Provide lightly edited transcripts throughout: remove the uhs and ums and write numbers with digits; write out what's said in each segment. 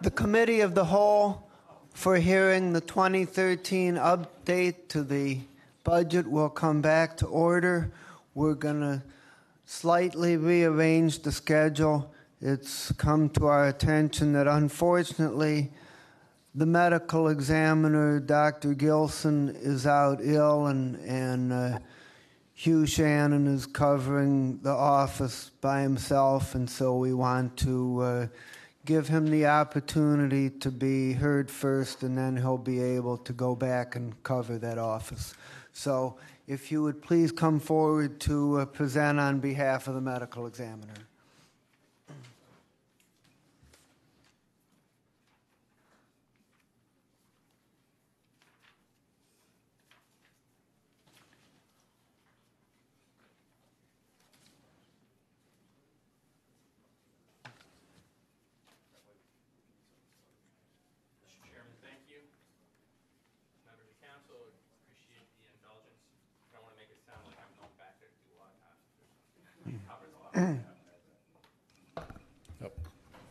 The Committee of the Whole for hearing the 2013 update to the budget will come back to order. We're going to slightly rearrange the schedule. It's come to our attention that unfortunately the medical examiner, Dr. Gilson, is out ill, and Hugh Shannon is covering the office by himself, and so we want to give him the opportunity to be heard first, and then he'll be able to go back and cover that office. So if you would please come forward to present on behalf of the medical examiner.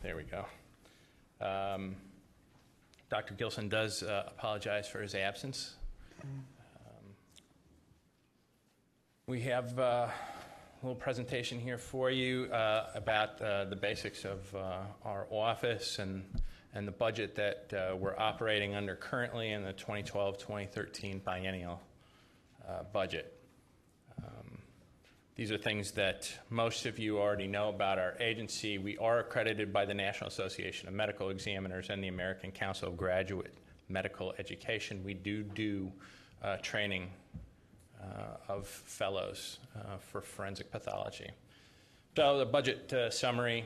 There we go. Dr. Gilson does apologize for his absence. We have a little presentation here for you about the basics of our office and the budget that we're operating under currently in the 2012-2013 biennial budget. These are things that most of you already know about our agency. We are accredited by the National Association of Medical Examiners and the American Council of Graduate Medical Education. We do training of fellows for forensic pathology. So the budget summary,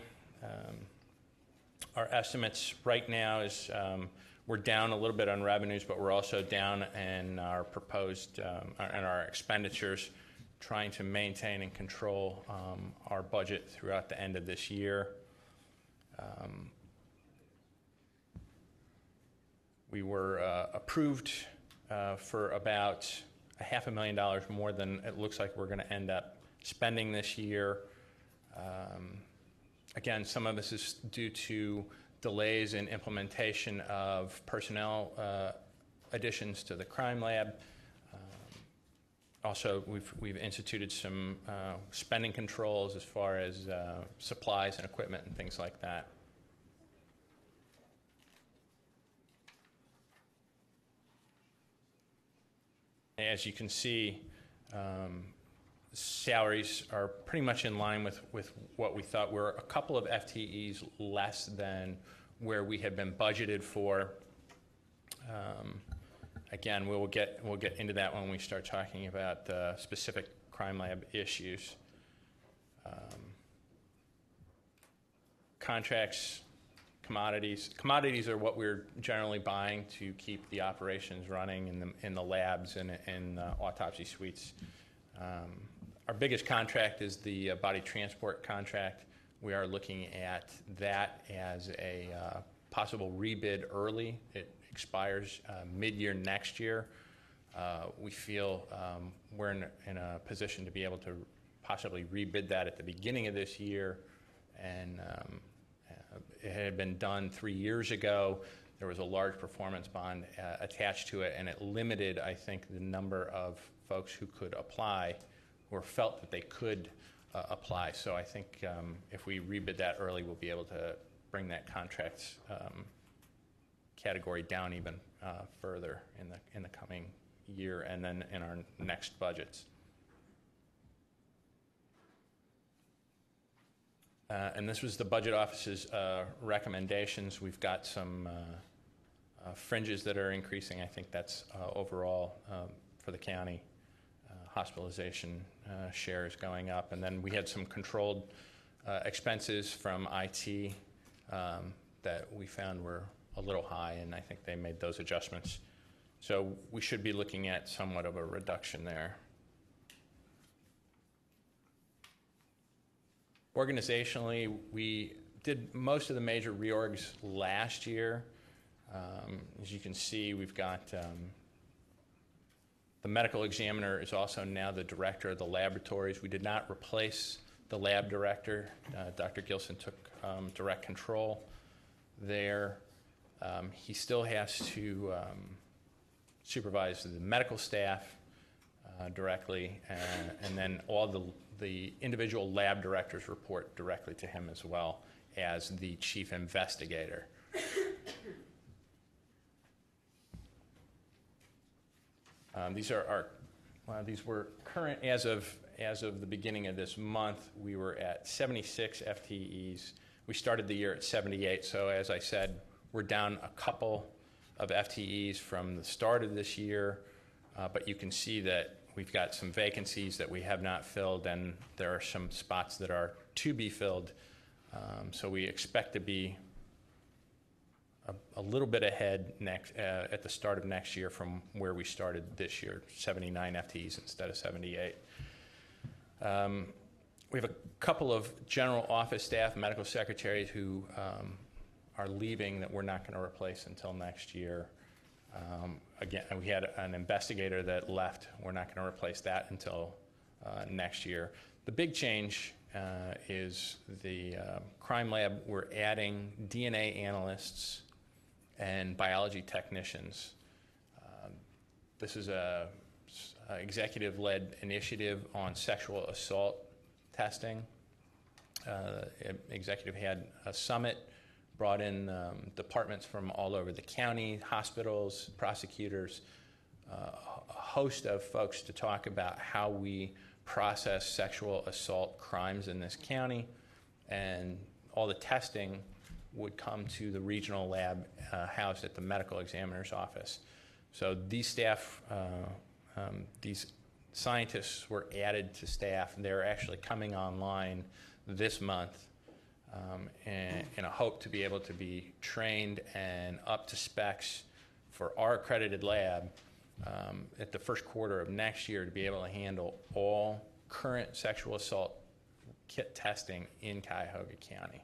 our estimates right now is we're down a little bit on revenues, but we're also down in our proposed and our expenditures, trying to maintain and control our budget throughout the end of this year. We were approved for about $500,000 more than it looks like we're going to end up spending this year. Again, some of this is due to delays in implementation of personnel additions to the crime lab. Also, we've instituted some spending controls as far as supplies and equipment and things like that. As you can see, salaries are pretty much in line with what we thought. We're a couple of FTEs less than where we had been budgeted for. Again, we'll get into that when we start talking about specific crime lab issues. Contracts, commodities. Commodities are what we're generally buying to keep the operations running in the labs and in autopsy suites. Our biggest contract is the body transport contract. We are looking at that as a possible rebid early. It expires mid-year next year. We feel we're in a position to be able to possibly rebid that at the beginning of this year, and it had been done 3 years ago. There was a large performance bond attached to it, and it limited, I think, the number of folks who could apply or felt that they could apply. So I think if we rebid that early, we'll be able to bring that contract category down even further in the coming year and then in our next budgets. And this was the budget office's recommendations. We've got some fringes that are increasing. I think that's overall for the county. Hospitalization shares going up, and then we had some controlled expenses from IT that we found were a little high, and I think they made those adjustments. So we should be looking at somewhat of a reduction there. Organizationally, we did most of the major reorgs last year. As you can see, we've got the medical examiner is also now the director of the laboratories. We did not replace the lab director. Dr. Gilson took direct control there. He still has to supervise the medical staff directly, and then all the individual lab directors report directly to him as well as the chief investigator. These were current as of the beginning of this month. We were at 76 FTEs. We started the year at 78, so as I said, we're down a couple of FTEs from the start of this year, but you can see that we've got some vacancies that we have not filled, and there are some spots that are to be filled. So we expect to be a little bit ahead at the start of next year from where we started this year, 79 FTEs instead of 78. We have a couple of general office staff, medical secretaries who are leaving that we're not going to replace until next year. Again, we had an investigator that left. We're not going to replace that until next year. The big change is the crime lab. We're adding DNA analysts and biology technicians. This is a executive-led initiative on sexual assault testing. Executive had a summit, brought in departments from all over the county, hospitals, prosecutors, a host of folks to talk about how we process sexual assault crimes in this county, and all the testing would come to the regional lab housed at the medical examiner's office. So these staff, these scientists were added to staff. They're actually coming online this month in a hope to be able to be trained and up to specs for our accredited lab at the first quarter of next year to be able to handle all current sexual assault kit testing in Cuyahoga County.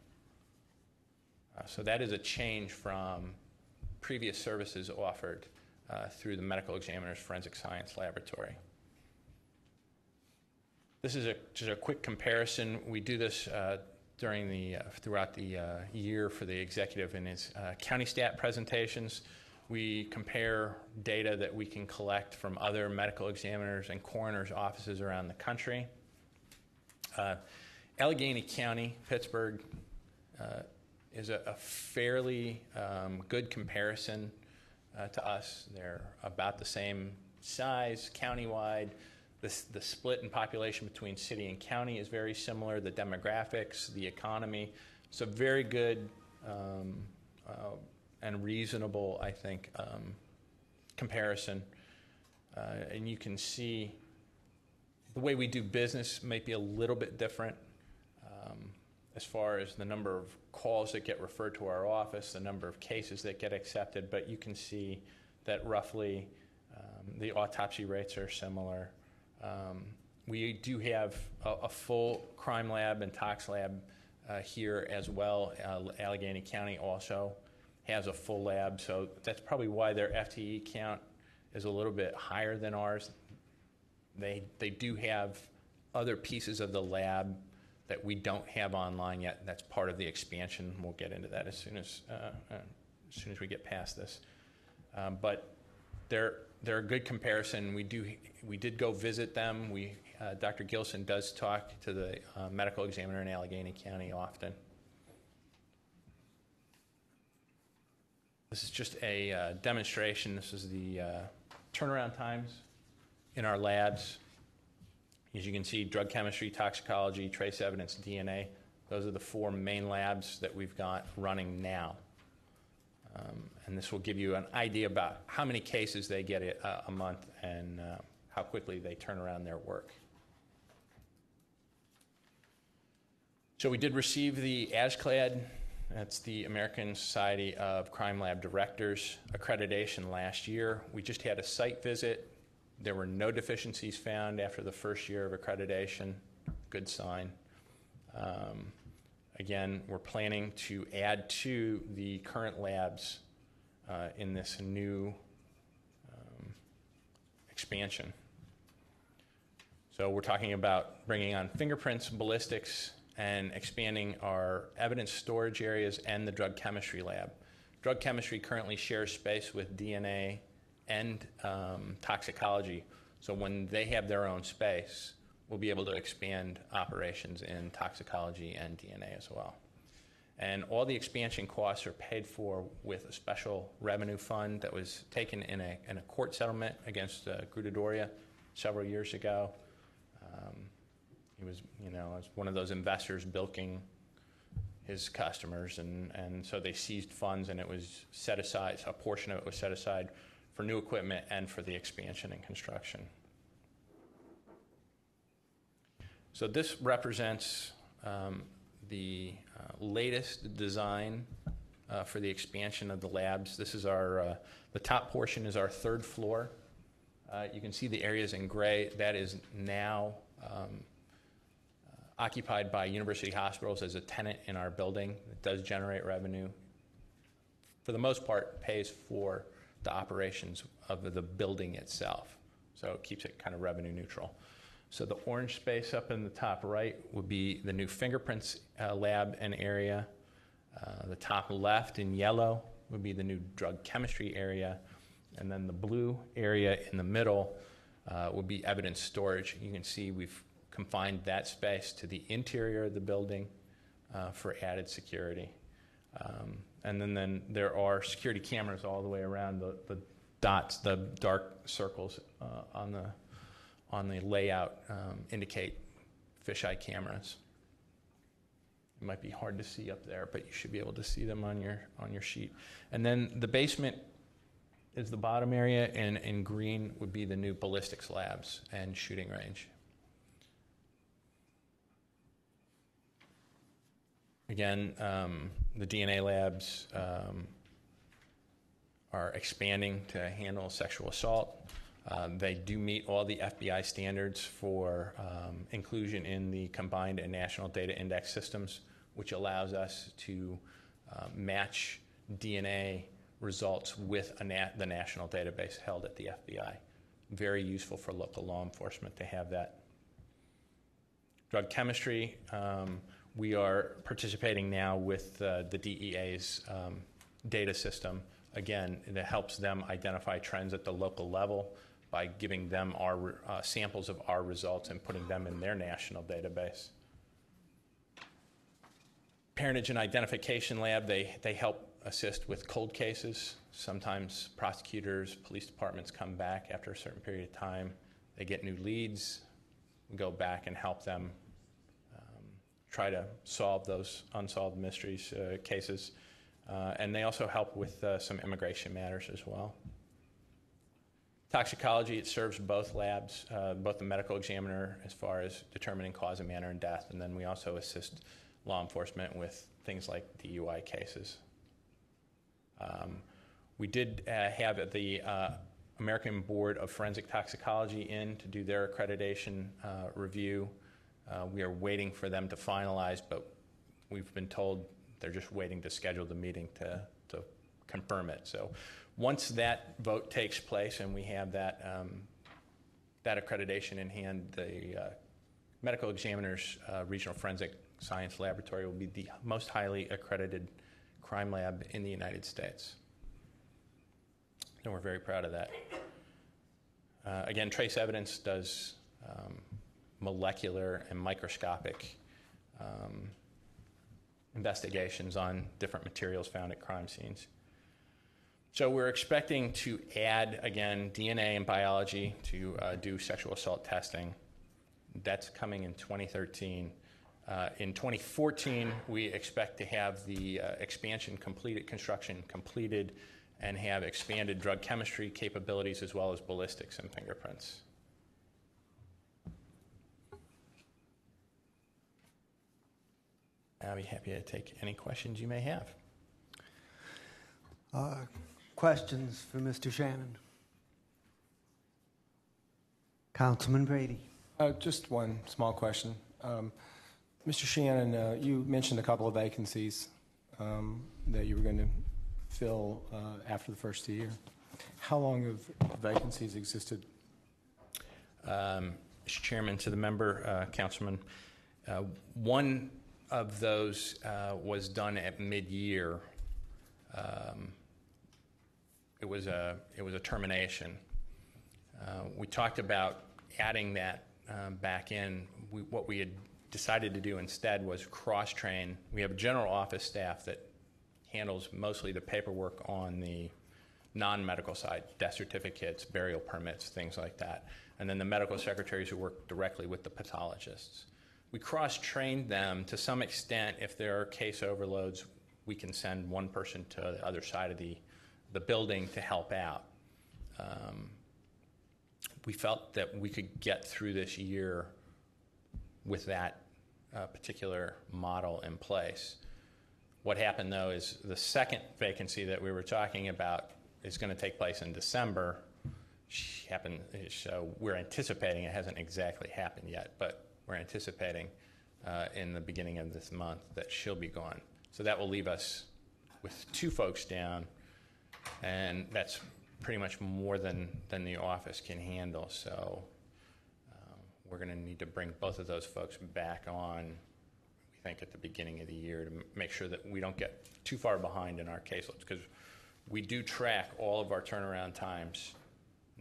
So that is a change from previous services offered through the Medical Examiner's Forensic Science Laboratory. This is just a quick comparison. We do this throughout the year for the executive in his county stat presentations. We compare data that we can collect from other medical examiners and coroners' offices around the country. Allegheny County, Pittsburgh, is a fairly good comparison to us. They're about the same size countywide. The split in population between city and county is very similar. The demographics, the economy. It's a very good and reasonable, I think, comparison. And you can see the way we do business might be a little bit different as far as the number of calls that get referred to our office, the number of cases that get accepted, but you can see that roughly the autopsy rates are similar. We do have a full crime lab and tox lab here as well. Allegheny County also has a full lab, so that's probably why their FTE count is a little bit higher than ours. They do have other pieces of the lab that we don't have online yet, and that's part of the expansion. We'll get into that as soon as we get past this. But they're a good comparison. We did go visit them. Dr. Gilson does talk to the medical examiner in Allegheny County often. This is just a demonstration. This is the turnaround times in our labs. As you can see, drug chemistry, toxicology, trace evidence, DNA. Those are the four main labs that we've got running now. And this will give you an idea about how many cases they get a month and how quickly they turn around their work. So we did receive the ASCLD, that's the American Society of Crime Lab Directors accreditation last year. We just had a site visit. There were no deficiencies found after the first year of accreditation. Good sign. Again, we're planning to add to the current labs in this new expansion. So we're talking about bringing on fingerprints, ballistics, and expanding our evidence storage areas and the drug chemistry lab. Drug chemistry currently shares space with DNA and toxicology. So when they have their own space, we'll be able to expand operations in toxicology and DNA as well. And all the expansion costs are paid for with a special revenue fund that was taken in a court settlement against Grudadoria several years ago. He was, as one of those investors bilking his customers, and so they seized funds, and it was set aside, a portion of it was set aside for new equipment and for the expansion and construction. So this represents the latest design for the expansion of the labs. This is our, the top portion is our third floor. You can see the areas in gray. That is now occupied by University Hospitals as a tenant in our building. It does generate revenue. For the most part, pays for the operations of the building itself. So it keeps it kind of revenue neutral. So the orange space up in the top right would be the new fingerprints lab and area. The top left in yellow would be the new drug chemistry area. And then the blue area in the middle would be evidence storage. You can see we've confined that space to the interior of the building for added security. And then there are security cameras all the way around. The dots, the dark circles on the layout indicate fisheye cameras. It might be hard to see up there, but you should be able to see them on your sheet. And then the basement is the bottom area, and in green would be the new ballistics labs and shooting range. Again, the DNA labs are expanding to handle sexual assault. They do meet all the FBI standards for inclusion in the combined and national data index systems, which allows us to match DNA results with the national database held at the FBI. Very useful for local law enforcement to have that. Drug chemistry, we are participating now with the DEA's data system. Again, that helps them identify trends at the local level by giving them our samples of our results and putting them in their national database. Parentage and Identification Lab, they help assist with cold cases. Sometimes prosecutors, police departments come back after a certain period of time. They get new leads. We go back and help them try to solve those unsolved mysteries cases. And they also help with some immigration matters as well. Toxicology, it serves both labs, both the medical examiner as far as determining cause and manner of death, and then we also assist law enforcement with things like DUI cases. We did have the American Board of Forensic Toxicology in to do their accreditation review. We are waiting for them to finalize, but we've been told they're just waiting to schedule the meeting to confirm it. So once that vote takes place and we have that, that accreditation in hand, the medical examiner's regional forensic science laboratory will be the most highly accredited crime lab in the United States. And we're very proud of that. Again, Trace Evidence does molecular and microscopic investigations on different materials found at crime scenes. So we're expecting to add, again, DNA and biology to do sexual assault testing. That's coming in 2013. In 2014, we expect to have the expansion completed, construction completed, and have expanded drug chemistry capabilities as well as ballistics and fingerprints. I'll be happy to take any questions you may have. Questions for Mr. Shannon? Councilman Brady. Just one small question. Mr. Shannon, you mentioned a couple of vacancies that you were going to fill after the first year. How long have vacancies existed? Mr. Chairman, to the member, Councilman, one of those was done at mid-year. was a termination. We talked about adding that back in. What we had decided to do instead was cross-train. We have a general office staff that handles mostly the paperwork on the non-medical side, death certificates, burial permits, things like that, and then the medical secretaries who work directly with the pathologists. We cross-trained them to some extent. If there are case overloads, we can send one person to the other side of the building to help out. We felt that we could get through this year with that particular model in place. What happened, though, is the second vacancy that we were talking about is going to take place in December. So we're anticipating, it hasn't exactly happened yet, but we're anticipating in the beginning of this month that she'll be gone. So that will leave us with 2 folks down, and that's pretty much more than the office can handle. So we're going to need to bring both of those folks back on, we think, at the beginning of the year to make sure that we don't get too far behind in our caseloads, because we do track all of our turnaround times,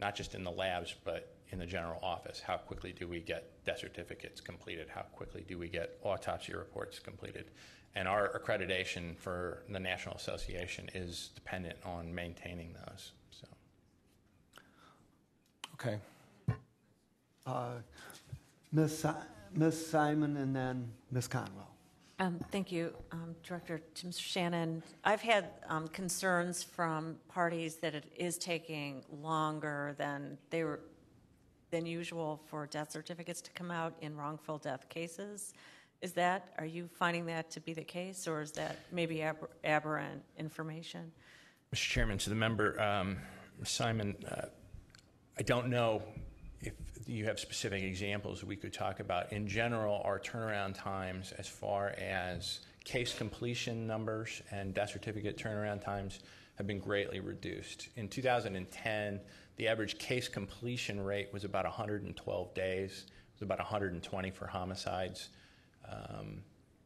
not just in the labs, but in the general office. How quickly do we get death certificates completed? How quickly do we get autopsy reports completed? And our accreditation for the National Association is dependent on maintaining those. So. Okay. Ms. Simon and then Ms. Conwell. Thank you, Director. To Mr. Shannon, I've had concerns from parties that it is taking longer than usual for death certificates to come out in wrongful death cases. Are you finding that to be the case, or is that maybe aberrant information? Mr. Chairman, to the member, Simon, I don't know if you have specific examples we could talk about. In general, our turnaround times as far as case completion numbers and death certificate turnaround times have been greatly reduced. In 2010, the average case completion rate was about 112 days. It was about 120 for homicides.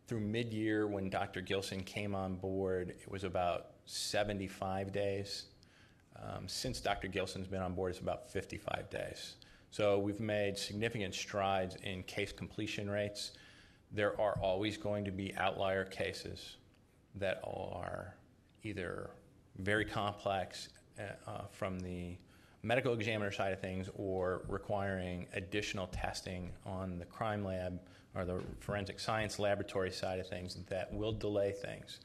Through mid-year, when Dr. Gilson came on board, it was about 75 days. Since Dr. Gilson's been on board, it's about 55 days. So we've made significant strides in case completion rates. There are always going to be outlier cases that are either very complex from the medical examiner side of things or requiring additional testing on the crime lab or the forensic science laboratory side of things that will delay things.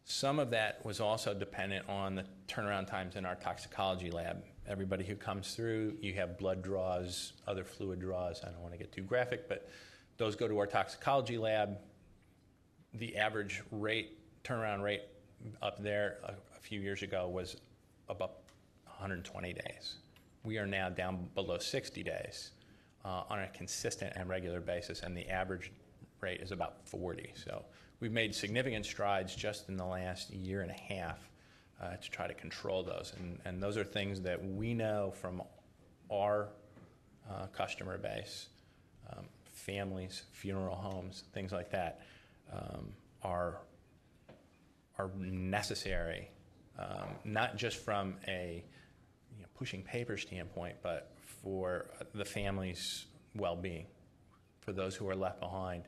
Some of that was also dependent on the turnaround times in our toxicology lab. Everybody who comes through, you have blood draws, other fluid draws. I don't want to get too graphic, but those go to our toxicology lab. The average turnaround rate up there a few years ago was about 120 days. We are now down below 60 days on a consistent and regular basis, and the average rate is about 40. So we've made significant strides just in the last year and a half to try to control those. And those are things that we know from our customer base, families, funeral homes, things like that, are necessary, not just from a pushing paper standpoint, but for the family's well-being, for those who are left behind,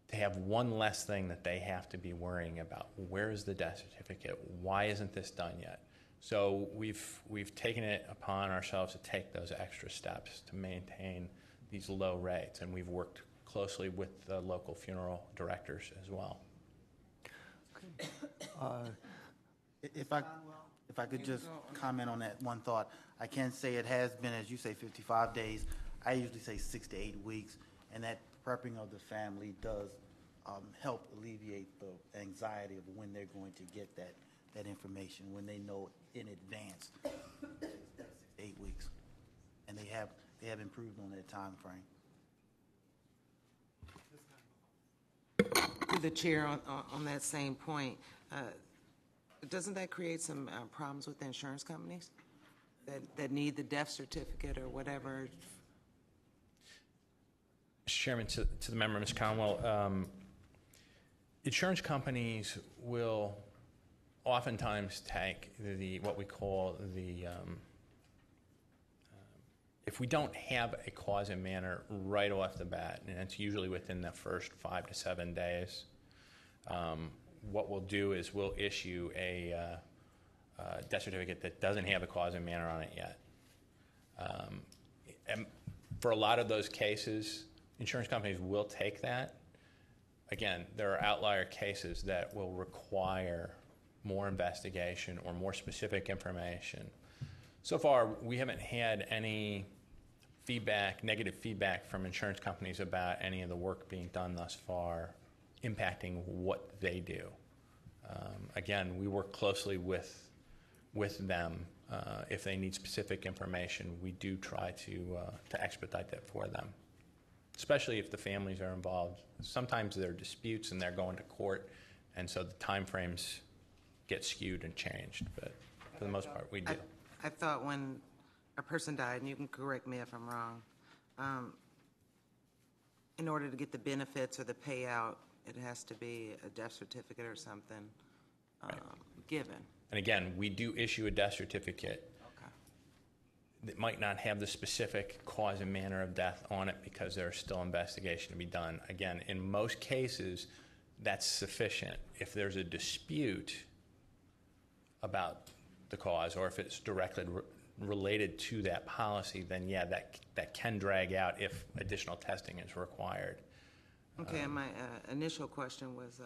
to have one less thing that they have to be worrying about. Where is the death certificate? Why isn't this done yet? So we've taken it upon ourselves to take those extra steps to maintain these low rates, and we've worked closely with the local funeral directors as well. If I could just comment on that one thought. I can say it has been, as you say, 55 days. I usually say 6 to 8 weeks, and that prepping of the family does help alleviate the anxiety of when they're going to get that information, when they know in advance. 6 to 8 weeks, and they have improved on that time frame. To the chair on that same point, doesn't that create some problems with the insurance companies that need the death certificate or whatever? Mr. Chairman, to the member, Ms. Conwell, insurance companies will oftentimes take what we call if we don't have a cause and manner right off the bat, and it's usually within the first 5 to 7 days, what we'll do is we'll issue a death certificate that doesn't have a cause and manner on it yet. And for a lot of those cases, insurance companies will take that. Again, there are outlier cases that will require more investigation or more specific information. So far, we haven't had any negative feedback from insurance companies about any of the work being done thus far impacting what they do. Again, we work closely with them. If they need specific information, we do try to expedite that for them, especially if the families are involved. Sometimes there are disputes and they're going to court, and so the time frames get skewed and changed, but for the most part, we do. I thought when a person died, and you can correct me if I'm wrong, in order to get the benefits or the payout, it has to be a death certificate or something given. And again, we do issue a death certificate that might not have the specific cause and manner of death on it because there's still investigation to be done. Again, in most cases, that's sufficient. If there's a dispute about the cause, or if it's directly related to that policy, then yeah, that can drag out if additional testing is required. Okay, and my initial question was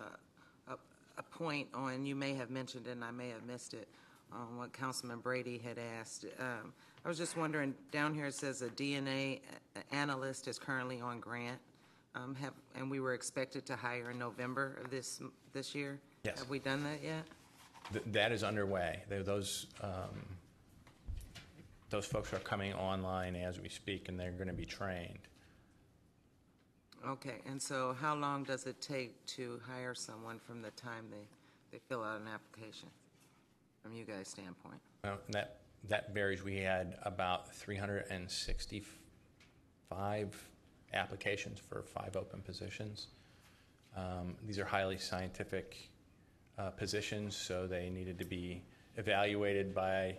a point on, you may have mentioned it and I may have missed it, on what Councilman Brady had asked. I was just wondering, down here it says a DNA analyst is currently on grant, and we were expected to hire in November of this year. Yes. Have we done that yet? That is underway. Those folks are coming online as we speak, and they're going to be trained. Okay, and so how long does it take to hire someone from the time they fill out an application, from you guys' standpoint? Well, that varies. We had about 365 applications for 5 open positions. These are highly scientific positions, so they needed to be evaluated by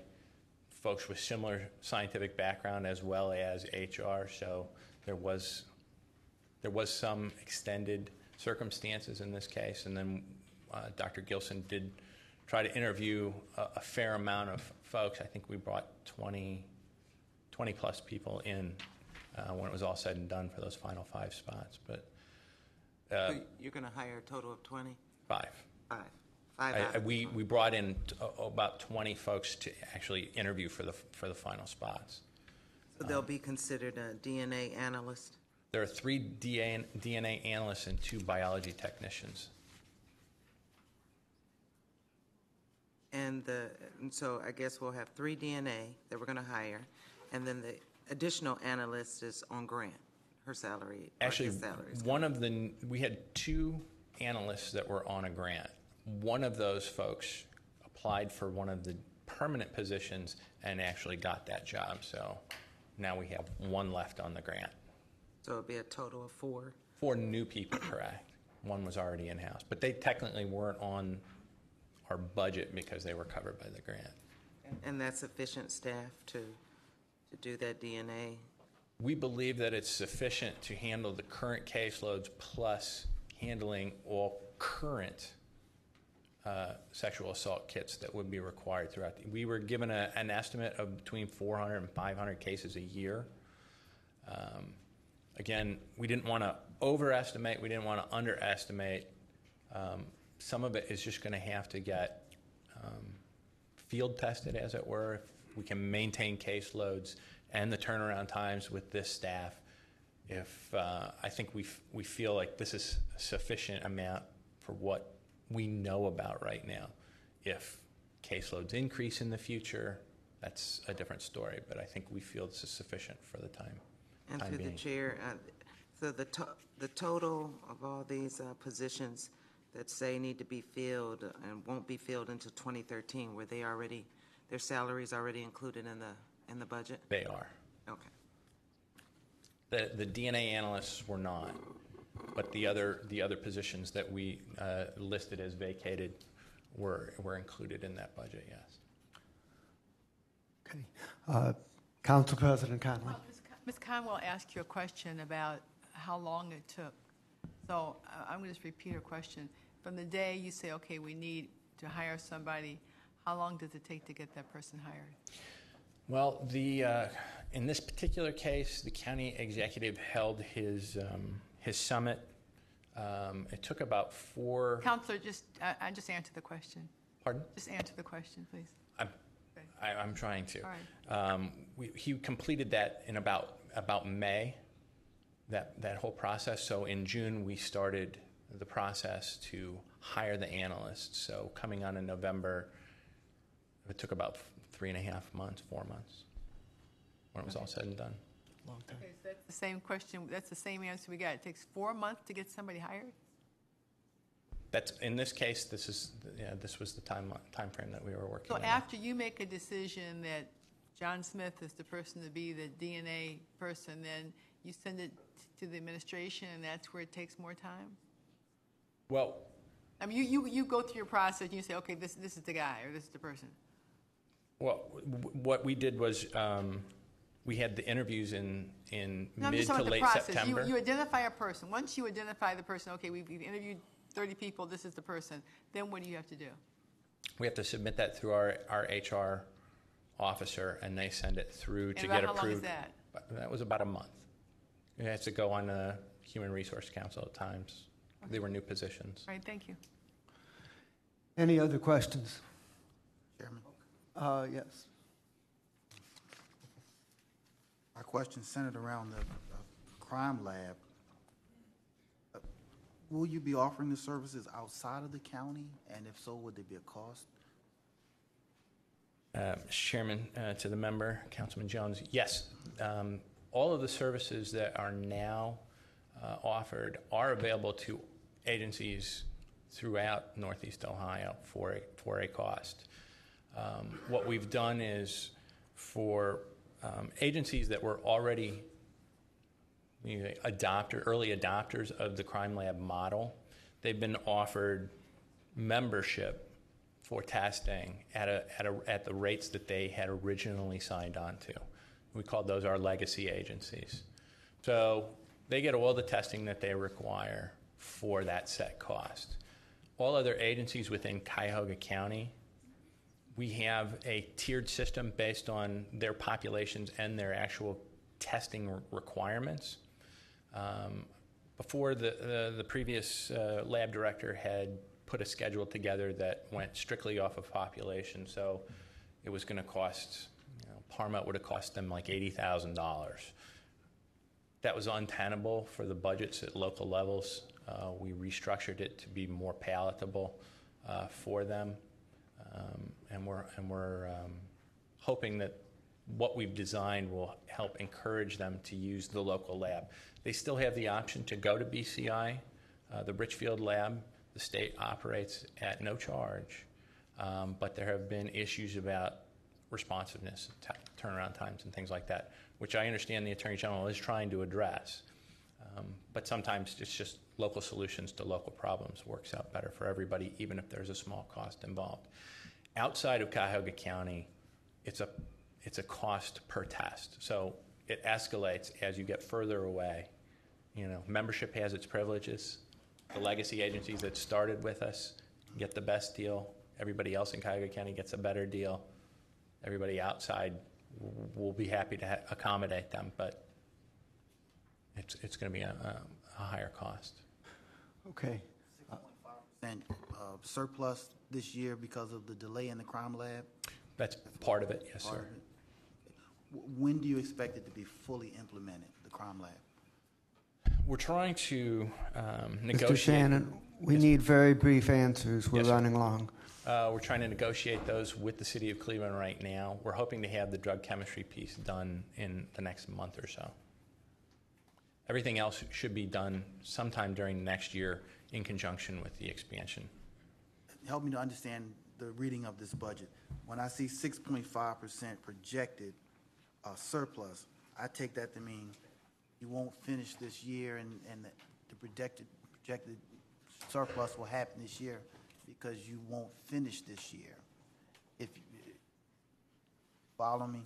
folks with similar scientific background as well as HR. So there was some extended circumstances in this case, and then Dr. Gilson did try to interview a fair amount of folks. I think we brought 20 plus people in when it was all said and done for those final 5 spots. But So you're going to hire a total of 20? 5. We We brought in about 20 folks to actually interview for the final spots. So they'll be considered a DNA analyst? There are 3 DNA analysts and 2 biology technicians. And so I guess we'll have 3 DNA that we're going to hire, and then the additional analyst is on grant. Her salary, Actually, his salary is we had 2 analysts that were on a grant. One of those folks applied for one of the permanent positions and actually got that job. So now we have 1 left on the grant. So it'll be a total of 4? 4 new people, correct. 1 was already in-house. But they technically weren't on our budget because they were covered by the grant. And that's sufficient staff to do that DNA? We believe that it's sufficient to handle the current caseloads plus handling all current sexual assault kits that would be required throughout. We were given an estimate of between 400 and 500 cases a year. Again, we didn't want to overestimate, we didn't want to underestimate. Some of it is just going to have to get field tested, as it were. If we can maintain caseloads and the turnaround times with this staff, I think we feel like this is a sufficient amount for what we know about right now. If caseloads increase in the future, that's a different story, but I think we feel this is sufficient for the time. And through the chair, so the total of all these positions that say need to be filled and won't be filled until 2013, were their salaries already included in the budget? They are. Okay. The DNA analysts were not, but the other positions that we listed as vacated were included in that budget, yes. Okay. Council President Conley. Well, Ms. Conwell asked you a question about how long it took. So I'm going to just repeat her question. From the day you say, okay, we need to hire somebody, how long does it take to get that person hired? Well, in this particular case, the county executive held his summit. It took about 4. Counselor, just answer the question. Pardon? Just answer the question, please. I'm trying to. All right. He completed that in about May, that whole process. So in June, we started the process to hire the analysts. So coming on in November, it took about 3.5 months, 4 months, when it was all said and done. Long time. Okay, so that's the same question. That's the same answer we got. It takes 4 months to get somebody hired? That's in this case. This was the time frame that we were working. So on. after you make a decision that John Smith is the person to be the DNA person, then you send it to the administration, and that's where it takes more time? Well, I mean, you go through your process, and you say, okay, this is the guy, or this is the person. well, what we did was we had the interviews in No, I'm mid just to talking about the late process. September. You identify a person. Once you identify the person, okay, we've interviewed 30 people, this is the person, then what do you have to do? We have to submit that through our HR officer, and they send it through to And get about how long is approved. that? That was about a month. It has to go on the Human Resource Council at times. They were new positions. All right, thank you. Any other questions? Chairman, Yes. our question centered around the crime lab. Will you be offering the services outside of the county? And if so, would there be a cost? Mr. Chairman, to the member, Councilman Jones, yes. All of the services that are now offered are available to agencies throughout Northeast Ohio for a cost. What we've done is for agencies that were already early adopters of the crime lab model, they've been offered membership for testing at the rates that they had originally signed on to. We called those our legacy agencies. So they get all the testing that they require for that set cost. All other agencies within Cuyahoga County, we have a tiered system based on their populations and their actual testing requirements. Before the previous lab director had put a schedule together that went strictly off of population, so it was going to cost, Parma would have cost them like $80,000. That was untenable for the budgets at local levels. We restructured it to be more palatable for them, and we're hoping that what we've designed will help encourage them to use the local lab. They still have the option to go to BCI. The Richfield lab, the state operates at no charge, but there have been issues about responsiveness, turnaround times, and things like that, which I understand the Attorney General is trying to address. But sometimes it's just local solutions to local problems works out better for everybody, even if there's a small cost involved. Outside of Cuyahoga County, it's a cost per test. So it escalates as you get further away. Membership has its privileges. The legacy agencies that started with us get the best deal. Everybody else in Cuyahoga County gets a better deal. Everybody outside will be happy to accommodate them, but it's going to be a higher cost. Okay. 6.5% surplus this year because of the delay in the crime lab? That's part of it, yes, Part sir. of it? When do you expect it to be fully implemented, the crime lab? We're trying to negotiate. Mr. Shannon, we need very brief answers. We're Yes, sir. running long. We're trying to negotiate those with the city of Cleveland right now. We're hoping to have the drug chemistry piece done in the next month or so. Everything else should be done sometime during next year in conjunction with the expansion. Help me to understand the reading of this budget. When I see 6.5% projected surplus, I take that to mean you won't finish this year and the projected surplus will happen this year. because you won't finish this year. If you follow me?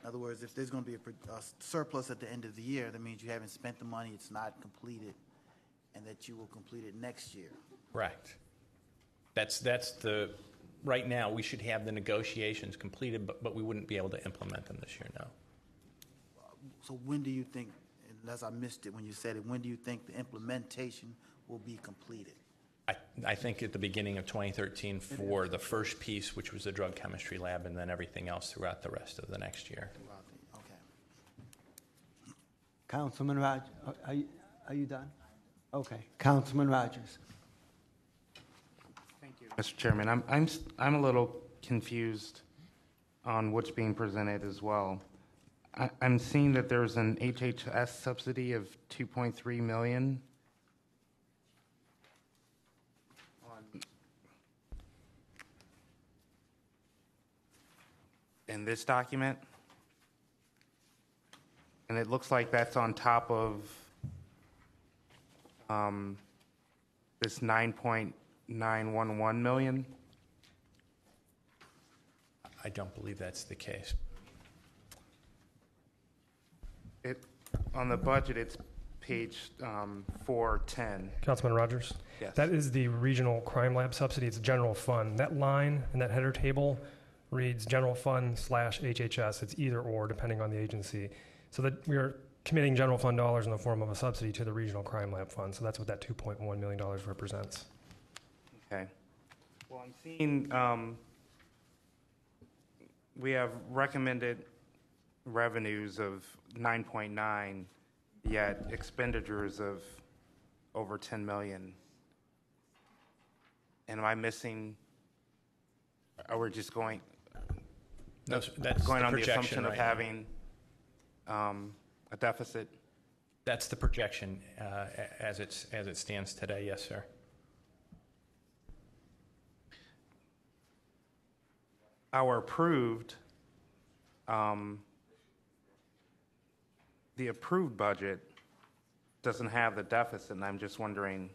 In other words, if there's going to be a surplus at the end of the year, that means you haven't spent the money, it's not completed, and that you will complete it next year. Correct. That's the, right now, we should have the negotiations completed, but we wouldn't be able to implement them this year, no. So when do you think, unless I missed it when you said it, when do you think the implementation will be completed? I think at the beginning of 2013 for the first piece, which was the drug chemistry lab, and then everything else throughout the rest of the next year. Okay. Councilman Rogers, are you done? Okay. Councilman Rogers. Thank you, Mr. Chairman. I'm a little confused on what's being presented as well. I'm seeing that there's an HHS subsidy of $2.3 million. In this document, and it looks like that's on top of this $9.911 million. I don't believe that's the case. On the budget, it's page 410. Councilman Rogers? Yes. That is the regional crime lab subsidy. It's general fund. That line in that header table reads general fund / HHS. It's either or, depending on the agency. So that we are committing general fund dollars in the form of a subsidy to the regional crime lab fund. So that's what that $2.1 million represents. Okay. Well, I'm seeing we have recommended revenues of 9.9, yet expenditures of over 10 million. And am I missing? Are we just going? No, that's going the on the projection assumption of right now. having a deficit? That's the projection as it stands today, yes, sir. Our approved, the approved budget doesn't have the deficit, and I'm just wondering,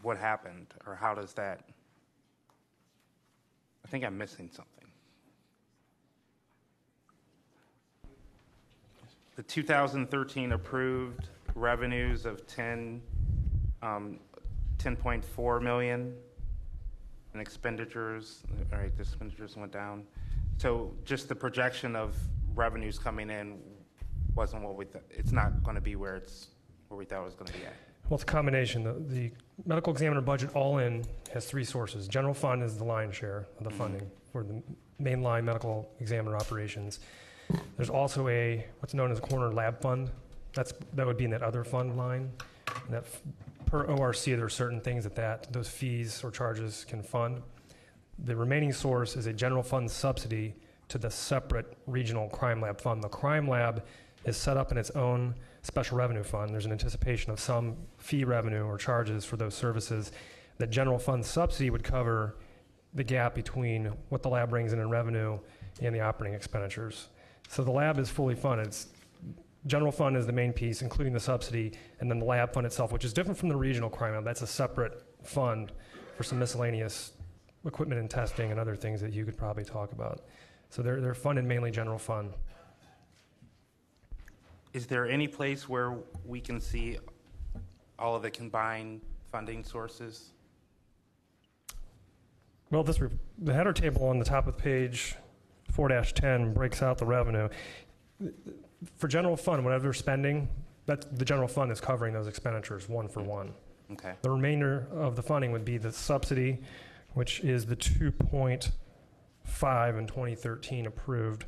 what happened, or how does that? I think I'm missing something. The 2013 approved revenues of 10.4 million, and expenditures. All right, the expenditures went down. So just the projection of revenues coming in wasn't what we thought. It's not going to be where we thought it was going to be at. Well, it's a combination. The medical examiner budget all in has three sources. General fund is the lion's share of the funding for the mainline medical examiner operations. There's also what's known as a corner lab fund. That would be in that other fund line. And that per ORC, there are certain things that those fees or charges can fund. The remaining source is a general fund subsidy to the separate regional crime lab fund. The crime lab is set up in its own special revenue fund. There's an anticipation of some fee revenue or charges for those services. The general fund subsidy would cover the gap between what the lab brings in revenue and the operating expenditures. So the lab is fully funded. General fund is the main piece, including the subsidy, and then the lab fund itself, which is different from the regional crime lab. That's a separate fund for some miscellaneous equipment and testing and other things that you could probably talk about. So they're funded mainly general fund. Is there any place where we can see all of the combined funding sources? Well, the header table on the top of page 4-10 breaks out the revenue. For general fund, whatever they're spending, the general fund is covering those expenditures one for one. Okay. The remainder of the funding would be the subsidy, which is the 2.5 in 2013 approved,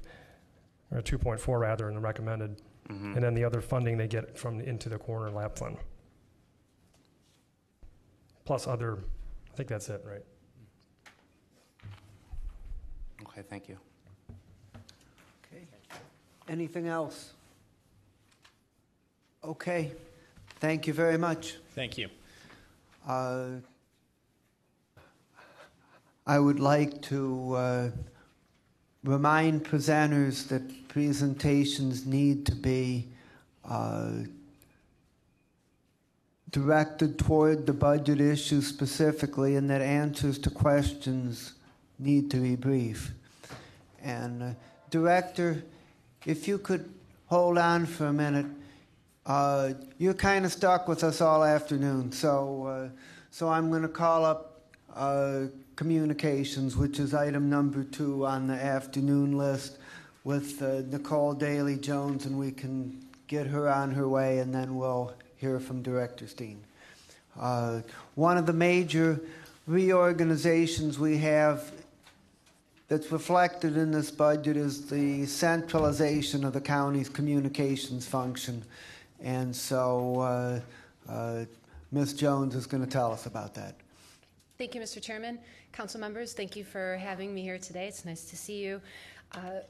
or 2.4 rather in the recommended. Mm-hmm. And then the other funding they get from into the corner lab fund. Plus other, I think that's it, right? Okay, thank you. Okay. Anything else? Okay. Thank you very much. Thank you. I would like to remind presenters that presentations need to be directed toward the budget issue specifically, and that answers to questions need to be brief. And Director, if you could hold on for a minute. You're kind of stuck with us all afternoon, so I'm going to call up communications, which is item number 2 on the afternoon list, with Nicole Daly Jones, and we can get her on her way, and then we'll hear from Director Steen. One of the major reorganizations we have that's reflected in this budget is the centralization of the county's communications function. And so Ms. Jones is going to tell us about that. Thank you, Mr. Chairman. Council members, thank you for having me here today. It's nice to see you.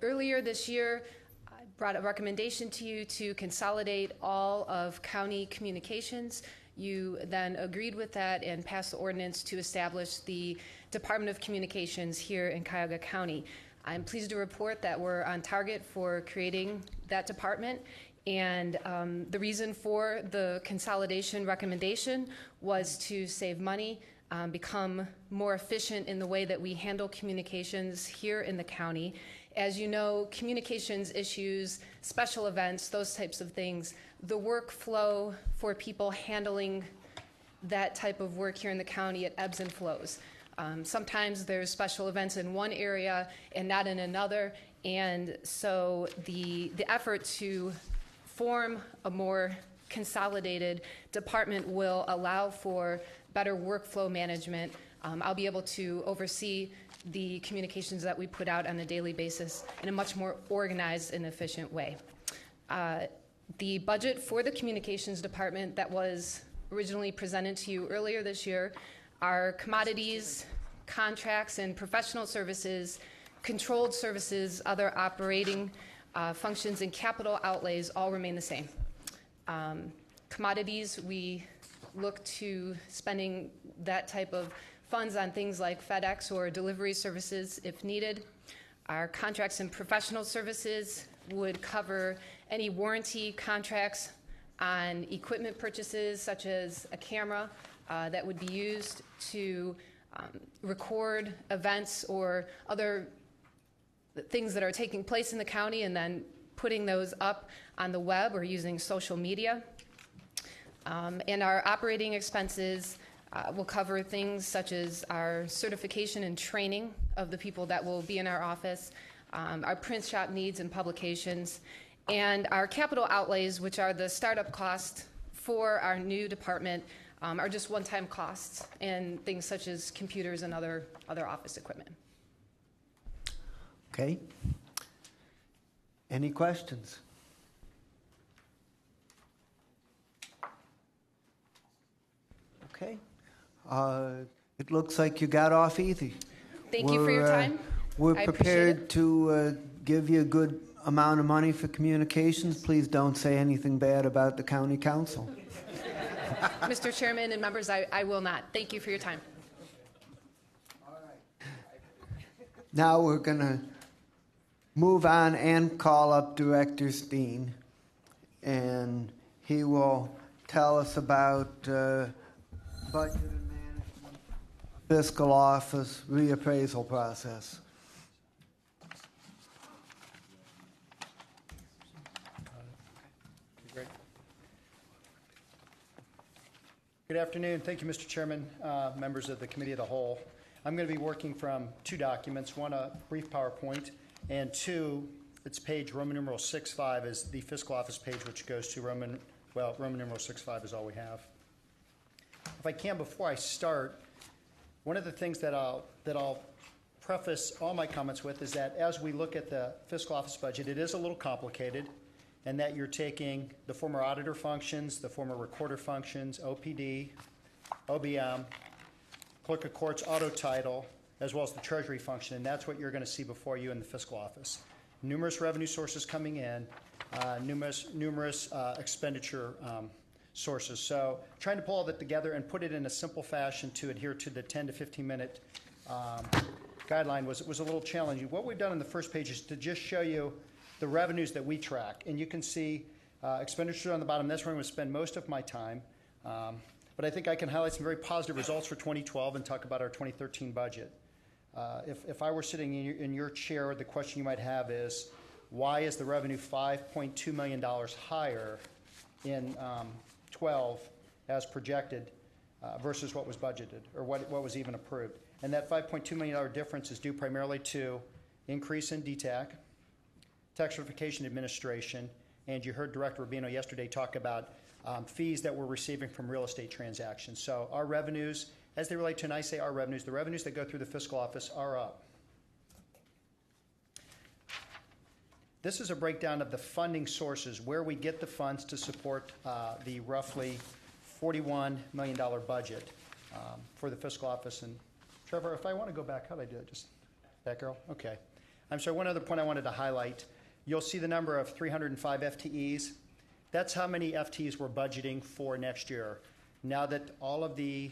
Earlier this year, I brought a recommendation to you to consolidate all of county communications. You then agreed with that and passed the ordinance to establish the Department of Communications here in Cuyahoga County. I'm pleased to report that we're on target for creating that department. And the reason for the consolidation recommendation was to save money, become more efficient in the way that we handle communications here in the county. As you know, communications issues, special events, those types of things, the workflow for people handling that type of work here in the county, it ebbs and flows. Sometimes there's special events in one area and not in another, and so the effort to form a more consolidated department will allow for better workflow management. I'll be able to oversee the communications that we put out on a daily basis in a much more organized and efficient way. The budget for the communications department that was originally presented to you earlier this year are commodities, contracts, and professional services, controlled services, other operating functions, and capital outlays all remain the same. Commodities, we look to spending that type of funds on things like FedEx or delivery services if needed. Our contracts and professional services would cover any warranty contracts on equipment purchases, such as a camera that would be used to record events or other things that are taking place in the county and then putting those up on the web or using social media. And our operating expenses will cover things such as our certification and training of the people that will be in our office, our print shop needs and publications, and our capital outlays, which are the startup costs for our new department, are just one-time costs and things such as computers and other office equipment. Okay. Any questions? Okay. It looks like you got off easy. Thank you for your time. We're I prepared to give you a good amount of money for communications. Please don't say anything bad about the county council. Mr. Chairman and members, I will not. Thank you for your time. Now we're going to move on and call up Director Steen, and he will tell us about budget and management, fiscal office, reappraisal process. Good afternoon. Thank you, Mr. Chairman, members of the Committee of the Whole. I'm going to be working from 2 documents, one a brief PowerPoint, and 2, it's page Roman numeral 6.5 is the fiscal office page, which goes to Roman numeral 6.5 is all we have. If I can, before I start, one of the things that I'll preface all my comments with is that as we look at the fiscal office budget, it is a little complicated, and that you're taking the former auditor functions, the former recorder functions, OPD, OBM, clerk of courts, auto title, as well as the treasury function, and that's what you're going to see before you in the fiscal office. Numerous revenue sources coming in, numerous expenditure sources. So trying to pull all that together and put it in a simple fashion to adhere to the 10 to 15 minute guideline was a little challenging. What we've done on the first page is to just show you the revenues that we track. And you can see expenditures on the bottom. That's where I'm going to spend most of my time. But I think I can highlight some very positive results for 2012 and talk about our 2013 budget. If I were sitting in your chair, the question you might have is, why is the revenue $5.2 million higher in 12 as projected versus what was budgeted or what was even approved? And that $5.2 million difference is due primarily to increase in DTAC, tax certification administration, and you heard Director Rubino yesterday talk about fees that we're receiving from real estate transactions. So our revenues, as they relate to, and I say our revenues, the revenues that go through the fiscal office are up. This is a breakdown of the funding sources, where we get the funds to support the roughly $41 million budget for the fiscal office. And Trevor, if I want to go back, how do I do it? Just back arrow? Okay. I'm sorry, one other point I wanted to highlight. You'll see the number of 305 FTEs. That's how many FTEs we're budgeting for next year, now that all of the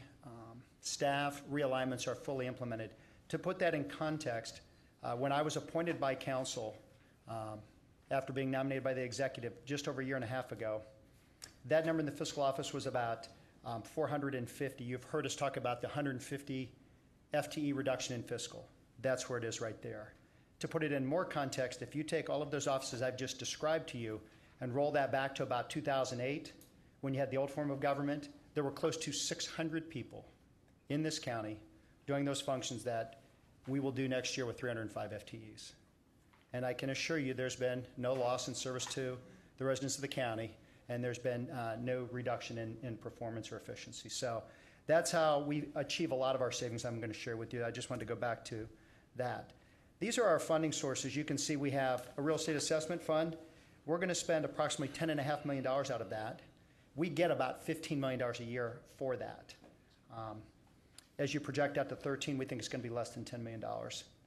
staff realignments are fully implemented. To put that in context, when I was appointed by council, after being nominated by the executive just over a year and a half ago, that number in the fiscal office was about 450. You've heard us talk about the 150 FTE reduction in fiscal. That's where it is right there. To put it in more context, if you take all of those offices I've just described to you and roll that back to about 2008, when you had the old form of government, there were close to 600 people in this county doing those functions that we will do next year with 305 FTEs. And I can assure you there's been no loss in service to the residents of the county, and there's been no reduction in performance or efficiency. So that's how we achieve a lot of our savings I'm going to share with you. I just wanted to go back to that. These are our funding sources. You can see we have a real estate assessment fund. We're going to spend approximately $10.5 million out of that. We get about $15 million a year for that. As you project out to 13, we think it's going to be less than $10 million.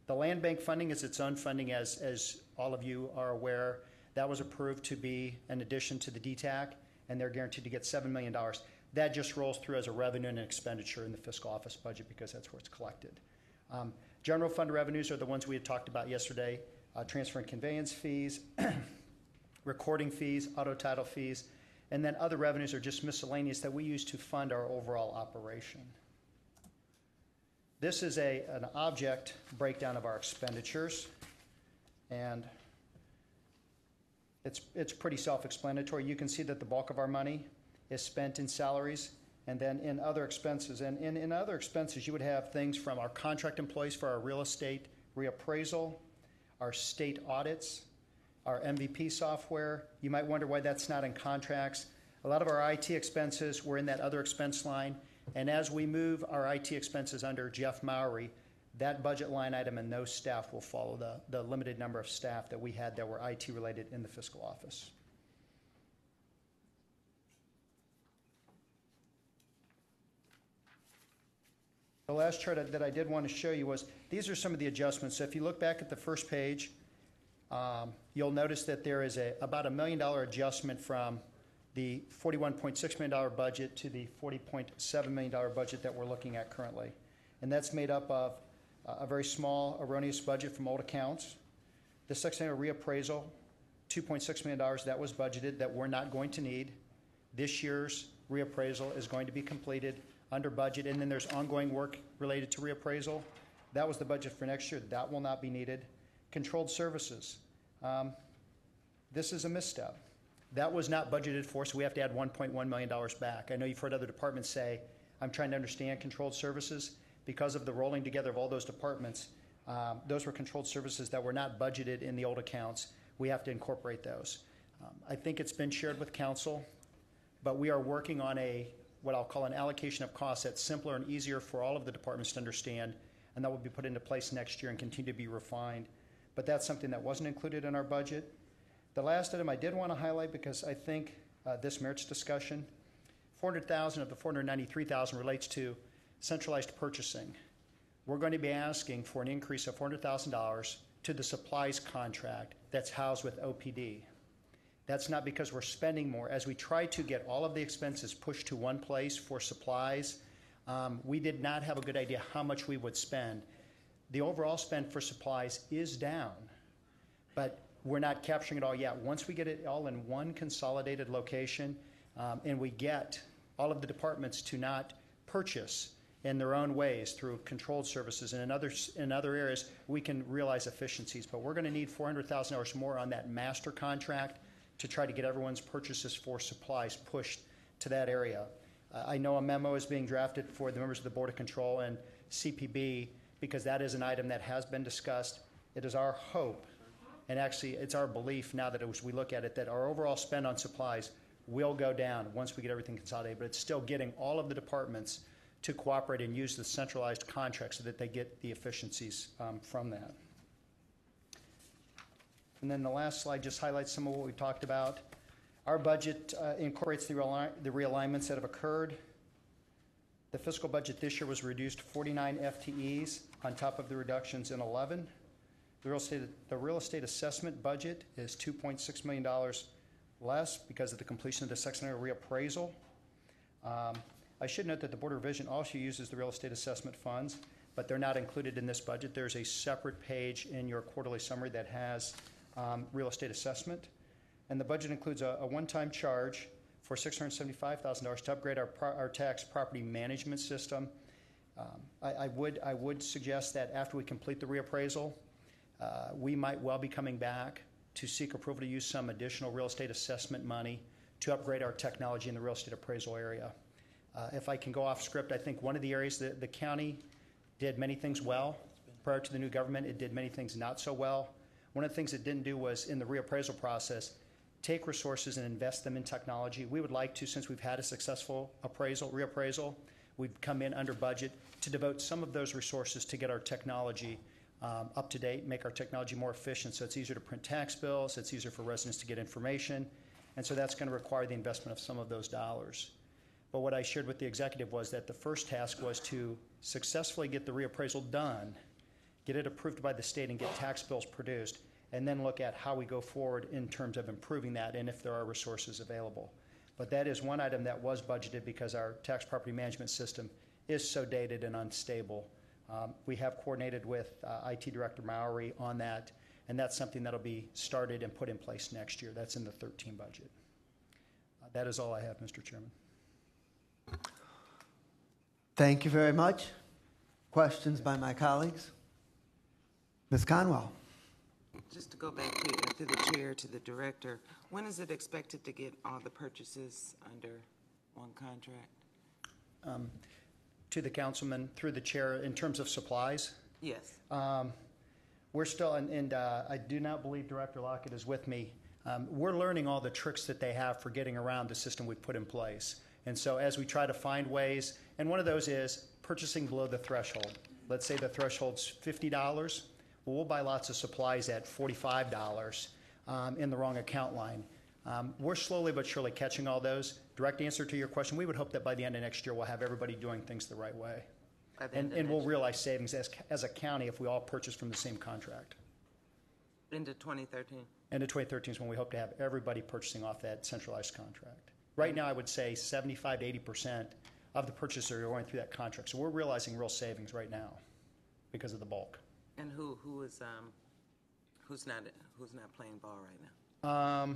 The land bank funding is its own funding, as all of you are aware. That was approved to be an addition to the DTAC, and they're guaranteed to get $7 million. That just rolls through as a revenue and an expenditure in the fiscal office budget because that's where it's collected. General fund revenues are the ones we had talked about yesterday, transfer and conveyance fees, recording fees, auto title fees, and then other revenues are just miscellaneous that we use to fund our overall operation. This is an object breakdown of our expenditures, and it's pretty self-explanatory. You can see that the bulk of our money is spent in salaries and then in other expenses. And in other expenses, you would have things from our contract employees for our real estate reappraisal, our state audits, our MVP software. You might wonder why that's not in contracts. A lot of our IT expenses were in that other expense line. And as we move our IT expenses under Jeff Mowry, that budget line item and those staff will follow the limited number of staff that we had that were IT related in the fiscal office. The last chart that I did want to show you was, these are some of the adjustments. So if you look back at the first page, you'll notice that there is about $1 million adjustment from the $41.6 million budget to the $40.7 million budget that we're looking at currently. And that's made up of a very small erroneous budget from old accounts, the secondary reappraisal, $2.6 million that was budgeted that we're not going to need. This year's reappraisal is going to be completed under budget, and then there's ongoing work related to reappraisal. That was the budget for next year. That will not be needed. Controlled services. This is a misstep. That was not budgeted for, so we have to add $1.1 million back. I know you've heard other departments say, I'm trying to understand controlled services. Because of the rolling together of all those departments, those were controlled services that were not budgeted in the old accounts. We have to incorporate those. I think it's been shared with council, but we are working on what I'll call an allocation of costs that's simpler and easier for all of the departments to understand, and that will be put into place next year and continue to be refined. But that's something that wasn't included in our budget. The last item I did want to highlight, because I think this merits discussion, $400,000 of the $493,000 relates to centralized purchasing. We're going to be asking for an increase of $400,000 to the supplies contract that's housed with OPD. That's not because we're spending more. As we try to get all of the expenses pushed to one place for supplies, we did not have a good idea how much we would spend. The overall spend for supplies is down, but we're not capturing it all yet. Once we get it all in one consolidated location and we get all of the departments to not purchase in their own ways through controlled services, and in other areas we can realize efficiencies. But we're going to need $400,000 more on that master contract to try to get everyone's purchases for supplies pushed to that area. I know a memo is being drafted for the members of the Board of Control and CPB because that is an item that has been discussed. It is our hope, and actually it's our belief now that as we look at it, that our overall spend on supplies will go down once we get everything consolidated, but it's still getting all of the departments to cooperate and use the centralized contract so that they get the efficiencies from that. And then the last slide just highlights some of what we talked about. Our budget incorporates the realignments that have occurred. The fiscal budget this year was reduced 49 FTEs on top of the reductions in 11. The real estate assessment budget is $2.6 million less because of the completion of the secondary reappraisal. I should note that the Board of Revision also uses the real estate assessment funds, but they're not included in this budget. There's a separate page in your quarterly summary that has real estate assessment. And the budget includes a one-time charge for $675,000 to upgrade our tax property management system. I would suggest that after we complete the reappraisal, we might well be coming back to seek approval to use some additional real estate assessment money to upgrade our technology in the real estate appraisal area. If I can go off script, I think one of the areas that the county did many things well. Prior to the new government, it did many things not so well. One of the things it didn't do was, in the reappraisal process, take resources and invest them in technology. We would like to, since we've had a successful reappraisal, we've come in under budget to devote some of those resources to get our technology up to date, make our technology more efficient so it's easier to print tax bills, it's easier for residents to get information, and so that's going to require the investment of some of those dollars. But what I shared with the executive was that the first task was to successfully get the reappraisal done, get it approved by the state and get tax bills produced, and then look at how we go forward in terms of improving that and if there are resources available. But that is one item that was budgeted because our tax property management system is so dated and unstable. We have coordinated with IT Director Mowry on that, and that's something that'll be started and put in place next year. That's in the 13 budget. That is all I have, Mr. Chairman. Thank you very much. Questions by my colleagues? Ms. Conwell. Just to go back to the chair, to the director, when is it expected to get all the purchases under one contract? To the councilman, through the chair, in terms of supplies? Yes. We're still, and I do not believe Director Lockett is with me. We're learning all the tricks that they have for getting around the system we've put in place. And so as we try to find ways, and one of those is purchasing below the threshold. Let's say the threshold's $50. Well, we'll buy lots of supplies at $45 in the wrong account line. We're slowly but surely catching all those. Direct answer to your question, we would hope that by the end of next year we'll have everybody doing things the right way. And we'll realize savings as a county if we all purchase from the same contract. Into 2013? Into 2013 is when we hope to have everybody purchasing off that centralized contract. Right now I would say 75 to 80% of the purchases are going through that contract. So we're realizing real savings right now because of the bulk. And who's not playing ball right now?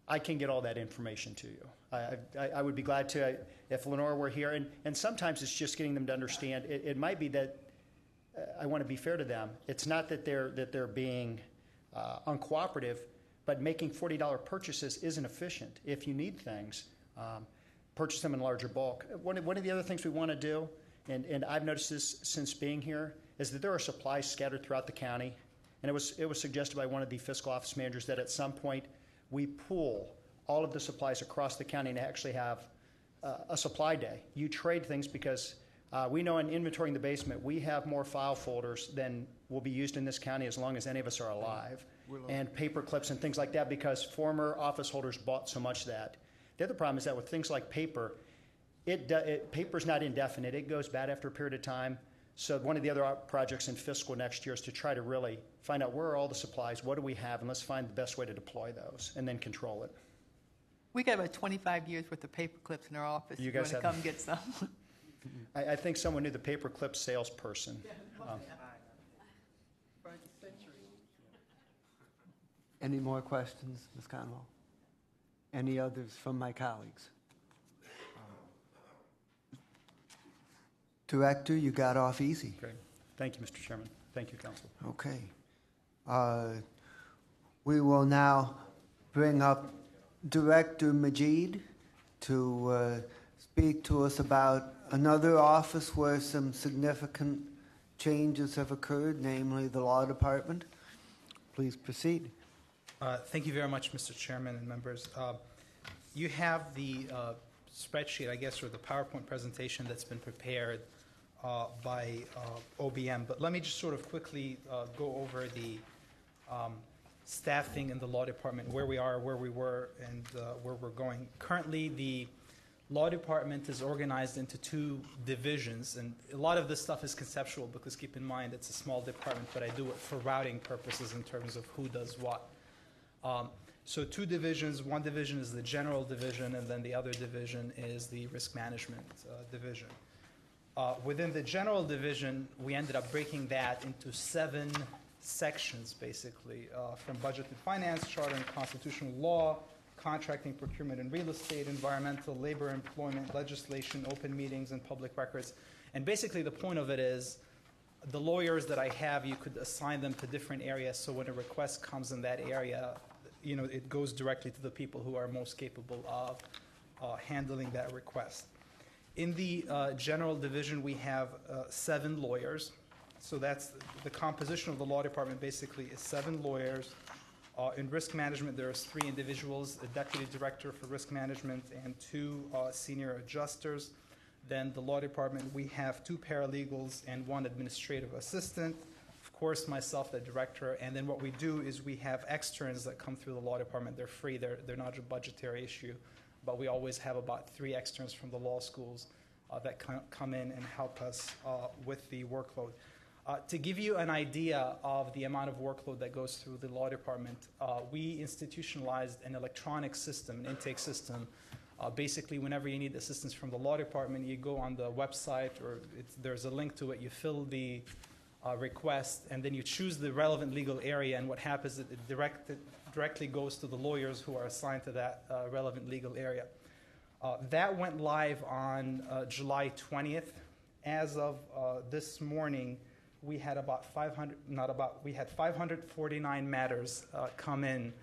I can get all that information to you. I would be glad to if Lenore were here. And sometimes it's just getting them to understand. It might be that I want to be fair to them. It's not that they're being uncooperative, but making $40 purchases isn't efficient. If you need things, purchase them in larger bulk. One of the other things we want to do, and I've noticed this since being here, is that there are supplies scattered throughout the county. And it was suggested by one of the fiscal office managers that at some point we pool all of the supplies across the county and actually have a supply day. You trade things because we know in inventorying the basement, we have more file folders than will be used in this county as long as any of us are alive. And paper clips and things like that because former office holders bought so much that. The other problem is that with things like paper, paper's not indefinite. It goes bad after a period of time. So one of the other projects in fiscal next year is to try to really find out where are all the supplies, what do we have, and let's find the best way to deploy those and then control it. We got about 25 years worth of paper clips in our office. You guys want to come get some? I think someone knew the paper clip salesperson. Any more questions, Ms. Conwell? Any others from my colleagues? Director, you got off easy. Great. Thank you, Mr. Chairman. Thank you, Council. Okay. We will now bring up Director Majid to speak to us about another office where some significant changes have occurred, namely the Law Department. Please proceed. Thank you very much, Mr. Chairman and members. You have the spreadsheet, I guess, or the PowerPoint presentation that's been prepared by OBM, but let me just sort of quickly go over the staffing in the Law Department, where we are, where we were, and where we're going. Currently, the Law Department is organized into 2 divisions, and a lot of this stuff is conceptual because keep in mind it's a small department, but I do it for routing purposes in terms of who does what. So 2 divisions. One division is the general division, and then the other division is the risk management division. Within the general division, we ended up breaking that into 7 sections, basically, from budget and finance, charter and constitutional law, contracting, procurement and real estate, environmental, labor, employment, legislation, open meetings, and public records. And basically the point of it is the lawyers that I have, you could assign them to different areas, so when a request comes in that area, you know, it goes directly to the people who are most capable of handling that request. In the general division, we have 7 lawyers. So that's the composition of the Law Department basically is 7 lawyers. In risk management, there's 3 individuals, a deputy director for risk management and 2 senior adjusters. Then the Law Department, we have 2 paralegals and 1 administrative assistant. Of course, myself, the director. And then what we do is we have externs that come through the Law Department. They're free. They're not a budgetary issue. But we always have about 3 externs from the law schools that come in and help us with the workload. To give you an idea of the amount of workload that goes through the Law Department, we institutionalized an electronic system, an intake system. Basically, whenever you need assistance from the Law Department, you go on the website, or there's a link to it, you fill the request, and then you choose the relevant legal area, and what happens is it directly goes to the lawyers who are assigned to that relevant legal area. That went live on July 20th. As of this morning, we had about 549 matters come in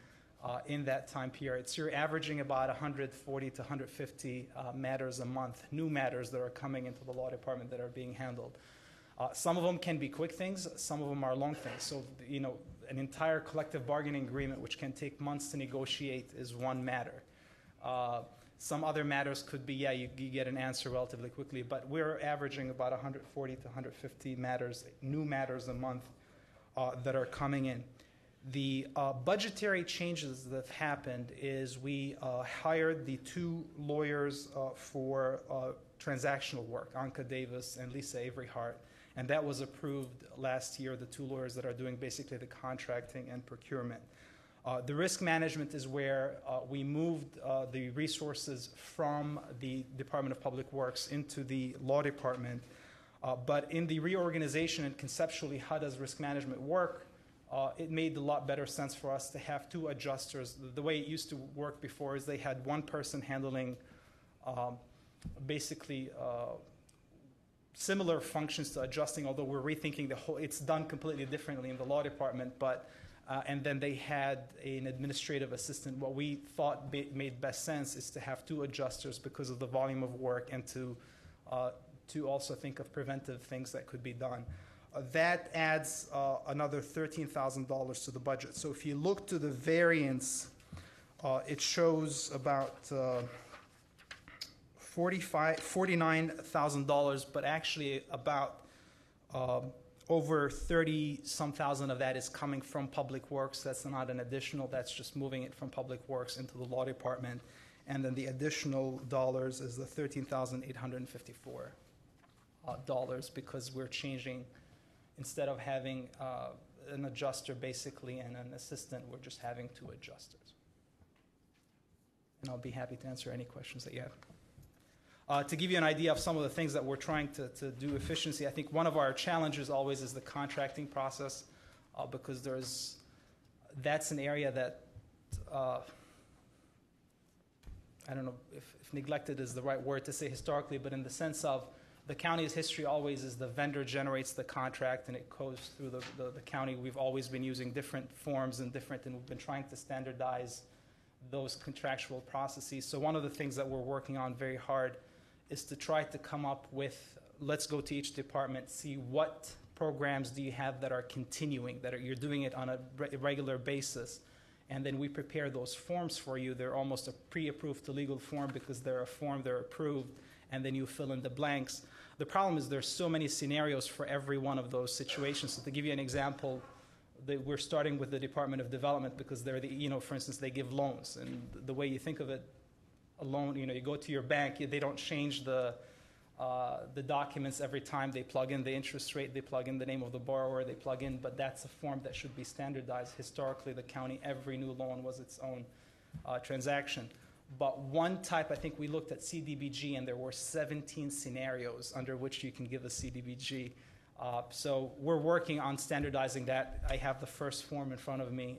that time period. So you're averaging about 140 to 150 matters a month, new matters that are coming into the Law Department that are being handled. Some of them can be quick things, some of them are long things. So, you know, an entire collective bargaining agreement, which can take months to negotiate, is one matter. Some other matters could be, yeah, you get an answer relatively quickly, but we're averaging about 140 to 150 matters, new matters a month that are coming in. The budgetary changes that have happened is we hired the 2 lawyers for transactional work, Anka Davis and Lisa Avery Hart, and that was approved last year, the 2 lawyers that are doing basically the contracting and procurement. The risk management is where we moved the resources from the Department of Public Works into the Law Department. But in the reorganization and conceptually, how does risk management work? It made a lot better sense for us to have 2 adjusters. The way it used to work before is they had 1 person handling basically similar functions to adjusting, although we're rethinking the whole, it's done completely differently in the Law Department, but and then they had an administrative assistant. What we thought made best sense is to have 2 adjusters because of the volume of work, and to also think of preventive things that could be done. That adds another $13,000 to the budget. So if you look to the variance, it shows about $49,000, but actually about over 30-some thousand of that is coming from Public Works. That's not an additional, that's just moving it from Public Works into the Law Department. And then the additional dollars is the $13,854 because we're changing, instead of having an adjuster basically and an assistant, we're just having 2 adjusters. And I'll be happy to answer any questions that you have. To give you an idea of some of the things that we're trying to do efficiency, I think one of our challenges always is the contracting process, because that's an area that, I don't know if neglected is the right word to say historically, but in the sense of The county's history always is the vendor generates the contract and it goes through the county. We've always been using different forms and we've been trying to standardize those contractual processes. So one of the things that we're working on very hard is to try to come up with, let's go to each department, see what programs do you have that are continuing, you're doing it on a regular basis. And then we prepare those forms for you. They're almost a pre-approved to legal form because they're a form, they're approved, and then you fill in the blanks. The problem is there's so many scenarios for every one of those situations. So to give you an example, we're starting with the Department of Development because they're for instance, they give loans. And the way you think of it, a loan, you go to your bank, they don't change the documents every time. They plug in the interest rate, they plug in the name of the borrower, but that's a form that should be standardized. Historically, the county, every new loan was its own transaction. But one type, I think we looked at CDBG, and there were 17 scenarios under which you can give a CDBG. So we're working on standardizing that. I have the first form in front of me,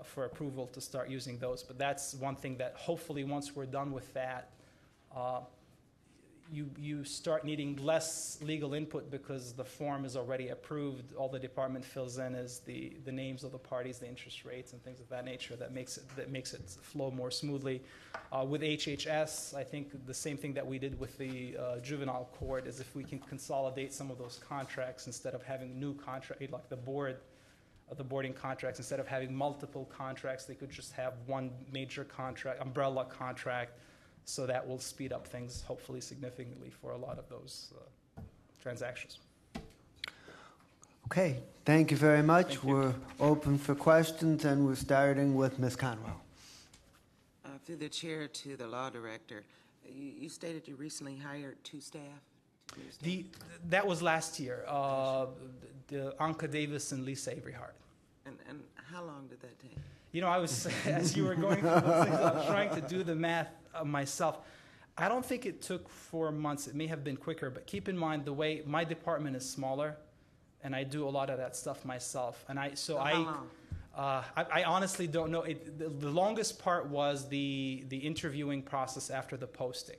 for approval to start using those. But that's one thing that hopefully once we're done with that, you start needing less legal input because the form is already approved. All the department fills in is the names of the parties, the interest rates, and things of that nature. That makes it flow more smoothly. With HHS, I think the same thing that we did with the juvenile court is if we can consolidate some of those contracts instead of having new contract like the boarding contracts. Instead of having multiple contracts, they could just have one major contract, umbrella contract. So that will speed up things, hopefully significantly, for a lot of those transactions. Okay, thank you very much. We're open for questions, and we're starting with Ms. Conwell. Through the chair to the law director, you stated you recently hired two staff? That was last year, the Anka Davis and Lisa Averyhart. And how long did that take? I was, as you were going through those things, I was trying to do the math myself. I don't think it took 4 months. It may have been quicker, but keep in mind the way my department is smaller, and I do a lot of that stuff myself. And I honestly don't know. The longest part was the interviewing process after the posting.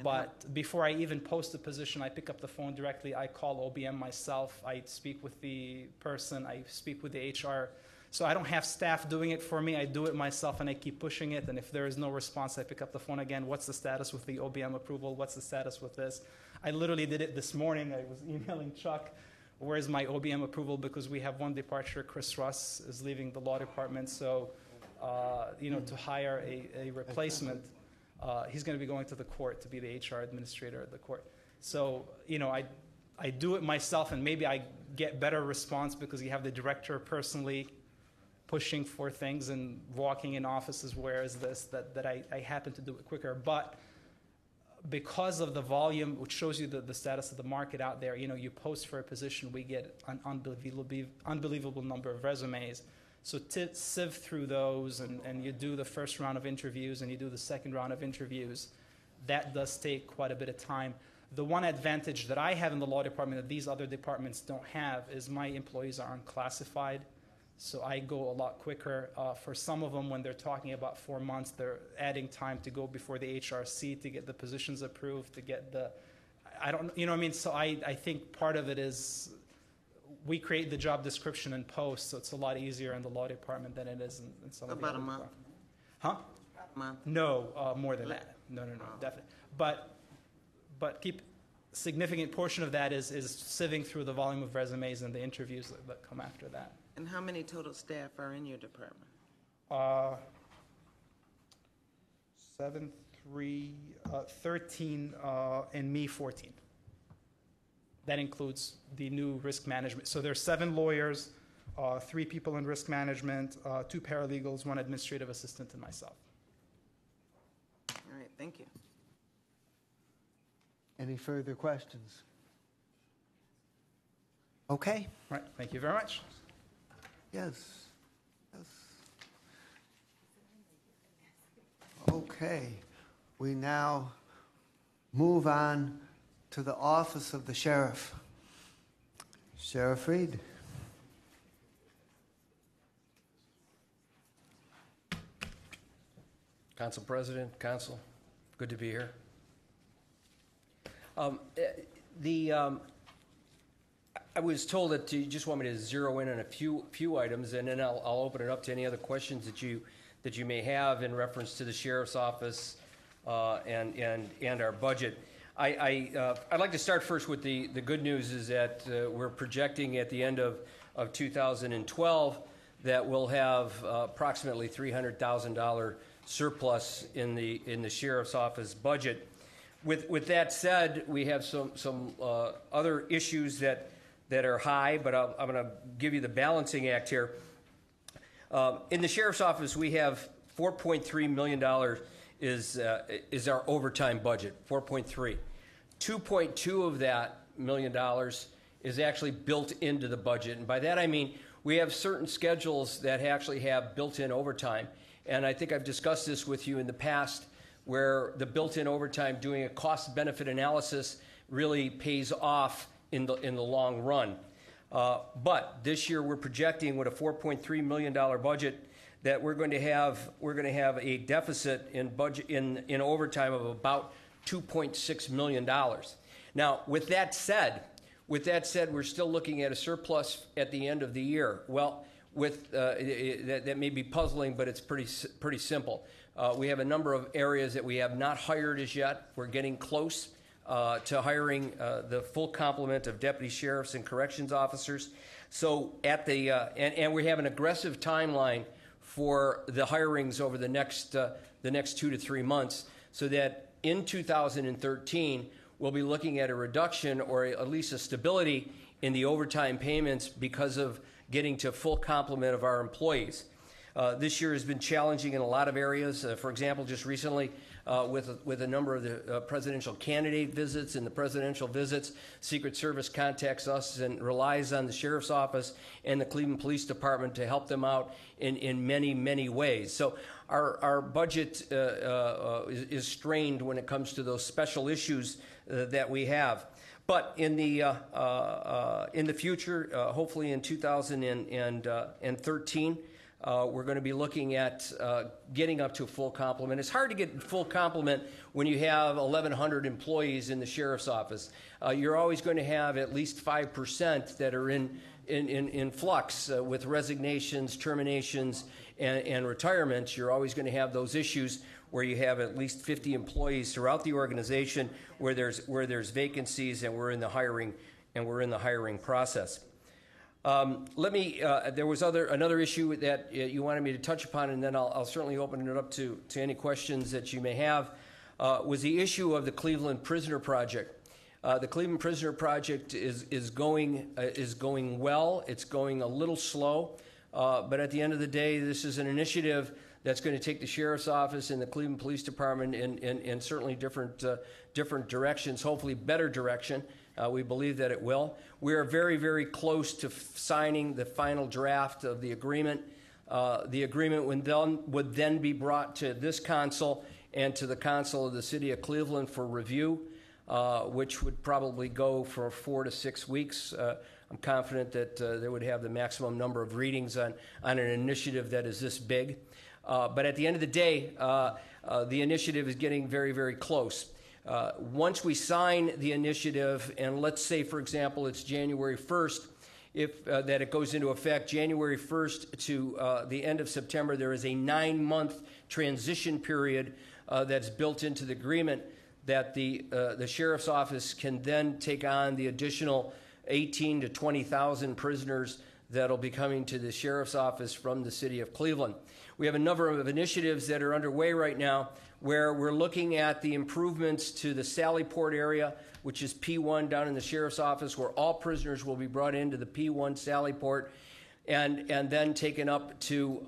But before I even post a position, I pick up the phone directly. I call OBM myself. I speak with the person. I speak with the HR. So I don't have staff doing it for me. I do it myself, and I keep pushing it. And if there is no response, I pick up the phone again. What's the status with the OBM approval? What's the status with this? I literally did it this morning. I was emailing Chuck, where's my OBM approval? Because we have one departure. Chris Russ is leaving the law department. So, to hire a replacement, he's going to be going to the court to be the HR administrator at the court. So, I do it myself, and maybe I get better response because you have the director personally pushing for things and walking in offices, whereas that I happen to do it quicker. But because of the volume, which shows you the status of the market out there, you post for a position, we get an unbelievable number of resumes. So to sieve through those, and you do the first round of interviews and you do the second round of interviews, that does take quite a bit of time. The one advantage that I have in the law department that these other departments don't have is my employees are unclassified. So I go a lot quicker. For some of them, when they're talking about 4 months, they're adding time to go before the HRC to get the positions approved, to get So I think part of it is we create the job description and post, so it's a lot easier in the law department than it is in some of the other departments. Huh? About a month. No, more than that. No, definitely. But keep significant portion of that is sieving through the volume of resumes and the interviews that come after that. And how many total staff are in your department? 7, 3, 13, and me 14. That includes the new risk management. So there's 7 lawyers, 3 people in risk management, 2 paralegals, 1 administrative assistant, and myself. All right, thank you. Any further questions? Okay. All right, thank you very much. Yes. Okay. We now move on to the office of the sheriff. Sheriff Reed. Council President, Council, good to be here. I was told that you just want me to zero in on a few items, and then I'll open it up to any other questions that you may have in reference to the sheriff's office and our budget. I'd like to start first with the good news is that we're projecting at the end of 2012 that we'll have approximately $300,000 surplus in the sheriff's office budget. With that said, we have some other issues that are high, but I'm going to give you the balancing act here. In the sheriff's office, we have $4.3 million is our overtime budget, 4.3. 2.2 of that $1 million is actually built into the budget. And by that I mean we have certain schedules that actually have built-in overtime. And I think I've discussed this with you in the past where the built-in overtime doing a cost-benefit analysis really pays off in the long run. But this year we're projecting with a $4.3 million budget that we're going to have a deficit in budget in overtime of about $2.6 million. Now, with that said, we're still looking at a surplus at the end of the year. Well, that may be puzzling, but it's pretty simple. We have a number of areas that we have not hired as yet. We're getting close to hiring the full complement of deputy sheriffs and corrections officers. So and we have an aggressive timeline for the hirings over the next 2 to 3 months, so that in 2013 we'll be looking at a reduction or at least a stability in the overtime payments because of getting to full complement of our employees. This year has been challenging in a lot of areas. For example, just recently with a number of the presidential candidate visits and the presidential visits, Secret Service contacts us and relies on the Sheriff's Office and the Cleveland Police Department to help them out in many, many ways. So our budget is strained when it comes to those special issues that we have. But in the future, hopefully in 2013, we're going to be looking at getting up to a full complement. It's hard to get full complement when you have 1,100 employees in the sheriff's office. You're always going to have at least 5% that are in flux with resignations, terminations, and retirements. You're always going to have those issues where you have at least 50 employees throughout the organization where there's vacancies, and we're in the hiring process. There was another issue that you wanted me to touch upon, and then I'll certainly open it up to any questions that you may have, was the issue of the Cleveland Prisoner Project. The Cleveland Prisoner Project is going well. It's going a little slow, but at the end of the day, this is an initiative that's going to take the Sheriff's Office and the Cleveland Police Department in certainly different directions, hopefully better direction. We believe that it will. We are very, very close to signing the final draft of the agreement. The agreement would then be brought to this council and to the council of the city of Cleveland for review, which would probably go for 4 to 6 weeks. I'm confident that they would have the maximum number of readings on an initiative that is this big. But at the end of the day, the initiative is getting very, very close. Once we sign the initiative, and let's say, for example, it's January 1st, that it goes into effect January 1st to the end of September, there is a 9-month transition period that's built into the agreement that the Sheriff's Office can then take on the additional 18 to 20,000 prisoners that'll be coming to the Sheriff's Office from the city of Cleveland. We have a number of initiatives that are underway right now where we're looking at the improvements to the Sallyport area, which is P1 down in the Sheriff's Office, where all prisoners will be brought into the P1 Sallyport and then taken up to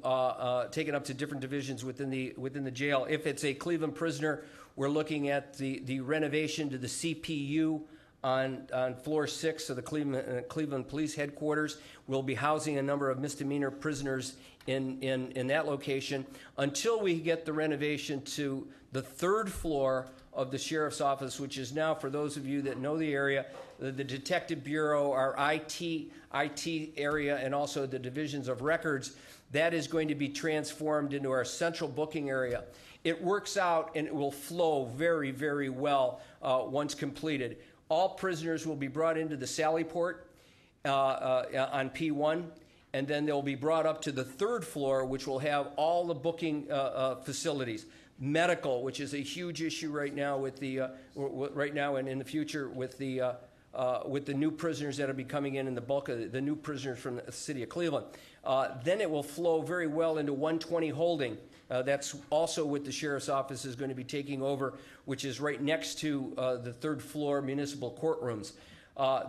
different divisions within the jail. If it's a Cleveland prisoner, we're looking at the renovation to the CPU on floor 6 of the Cleveland Police Headquarters. We'll be housing a number of misdemeanor prisoners in that location until we get the renovation to the 3rd floor of the Sheriff's Office, which is now, for those of you that know the area, the Detective Bureau, our IT area, and also the divisions of records. That is going to be transformed into our central booking area. It works out and it will flow very, very well once completed. All prisoners will be brought into the Sally Port on P1, and then they'll be brought up to the third floor, which will have all the booking facilities. Medical, which is a huge issue right now with the right now and in the future with the new prisoners that will be coming in, and the bulk of the new prisoners from the city of Cleveland. Then it will flow very well into 120 holding. That's also what the sheriff's office is going to be taking over, which is right next to the third floor municipal courtrooms.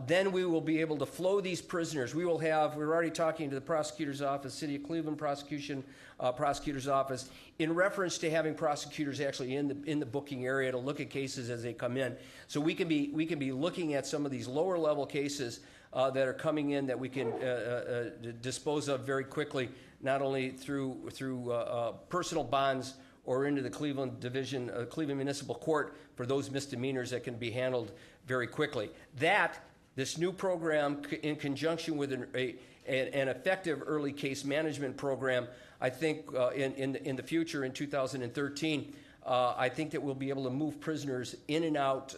Then we will be able to flow these prisoners. We're already talking to the prosecutor's office, City of Cleveland prosecutor's office, in reference to having prosecutors actually in the booking area to look at cases as they come in. So we can be looking at some of these lower level cases that are coming in that we can dispose of very quickly, not only through personal bonds or into the Cleveland Division, Cleveland Municipal Court for those misdemeanors that can be handled very quickly. This new program, in conjunction with an effective early case management program, I think in the future, in 2013, I think that we'll be able to move prisoners in and out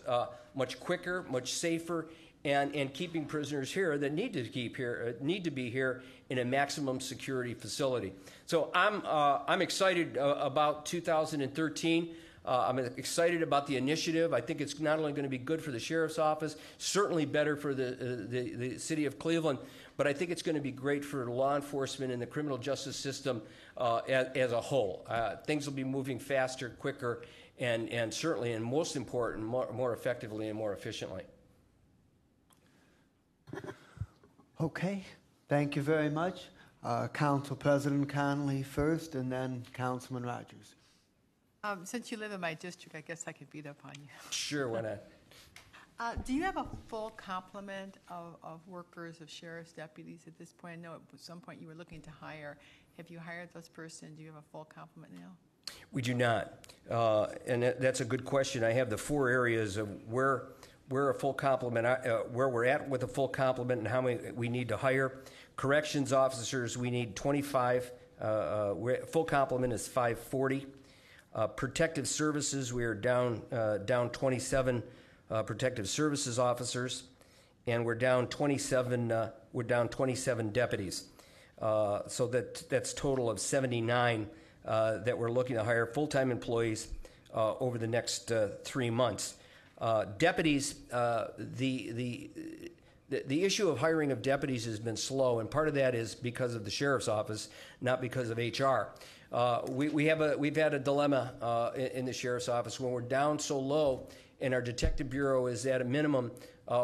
much quicker, much safer, and keeping prisoners here that need to be here in a maximum security facility. So I'm excited about 2013. I'm excited about the initiative. I think it's not only going to be good for the sheriff's office, certainly better for the city of Cleveland, but I think it's going to be great for law enforcement and the criminal justice system as a whole. Things will be moving faster, quicker, and certainly, and most important, more effectively and more efficiently. Okay, thank you very much. Council President Connolly first, and then Councilman Rogers. Since you live in my district, I guess I could beat up on you. Sure, why not? Do you have a full complement of workers, of sheriff's deputies at this point? I know at some point you were looking to hire. Have you hired those persons? Do you have a full complement now? We do not. And that's a good question. I have the 4 areas of where a full complement, where we're at with a full complement and how many we need to hire. Corrections officers, we need 25. Full complement is 540. Protective services, we are down 27 protective services officers, and we're down 27 deputies. So that's total of 79 that we're looking to hire full-time employees over the next 3 months. Deputies, the issue of hiring of deputies has been slow, and part of that is because of the sheriff's office, not because of HR. We've had a dilemma in the sheriff's office when we're down so low, and our detective bureau is at a minimum.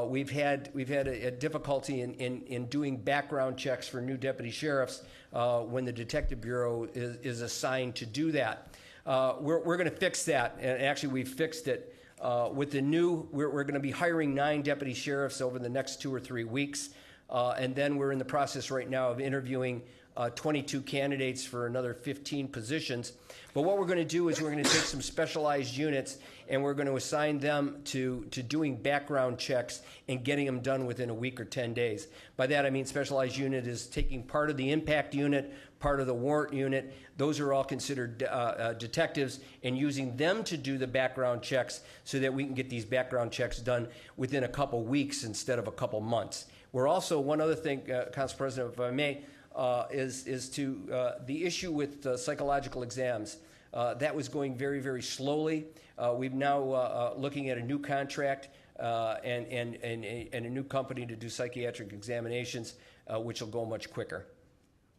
We've had a difficulty in doing background checks for new deputy sheriffs when the detective bureau is assigned to do that. We're going to fix that, and actually we've fixed it. With the new, we're going to be hiring 9 deputy sheriffs over the next 2 or 3 weeks, and then we're in the process right now of interviewing 22 candidates for another 15 positions. But what we're going to do is we're going to take some specialized units and we're going to assign them to doing background checks and getting them done within a week or 10 days. By that I mean specialized unit is taking part of the impact unit, part of the warrant unit. Those are all considered detectives, and using them to do the background checks so that we can get these background checks done within a couple weeks instead of a couple months. We're also, one other thing, Council President, if I may, is to the issue with psychological exams. That was going very, very slowly. We've now looking at a new contract and a new company to do psychiatric examinations, which will go much quicker.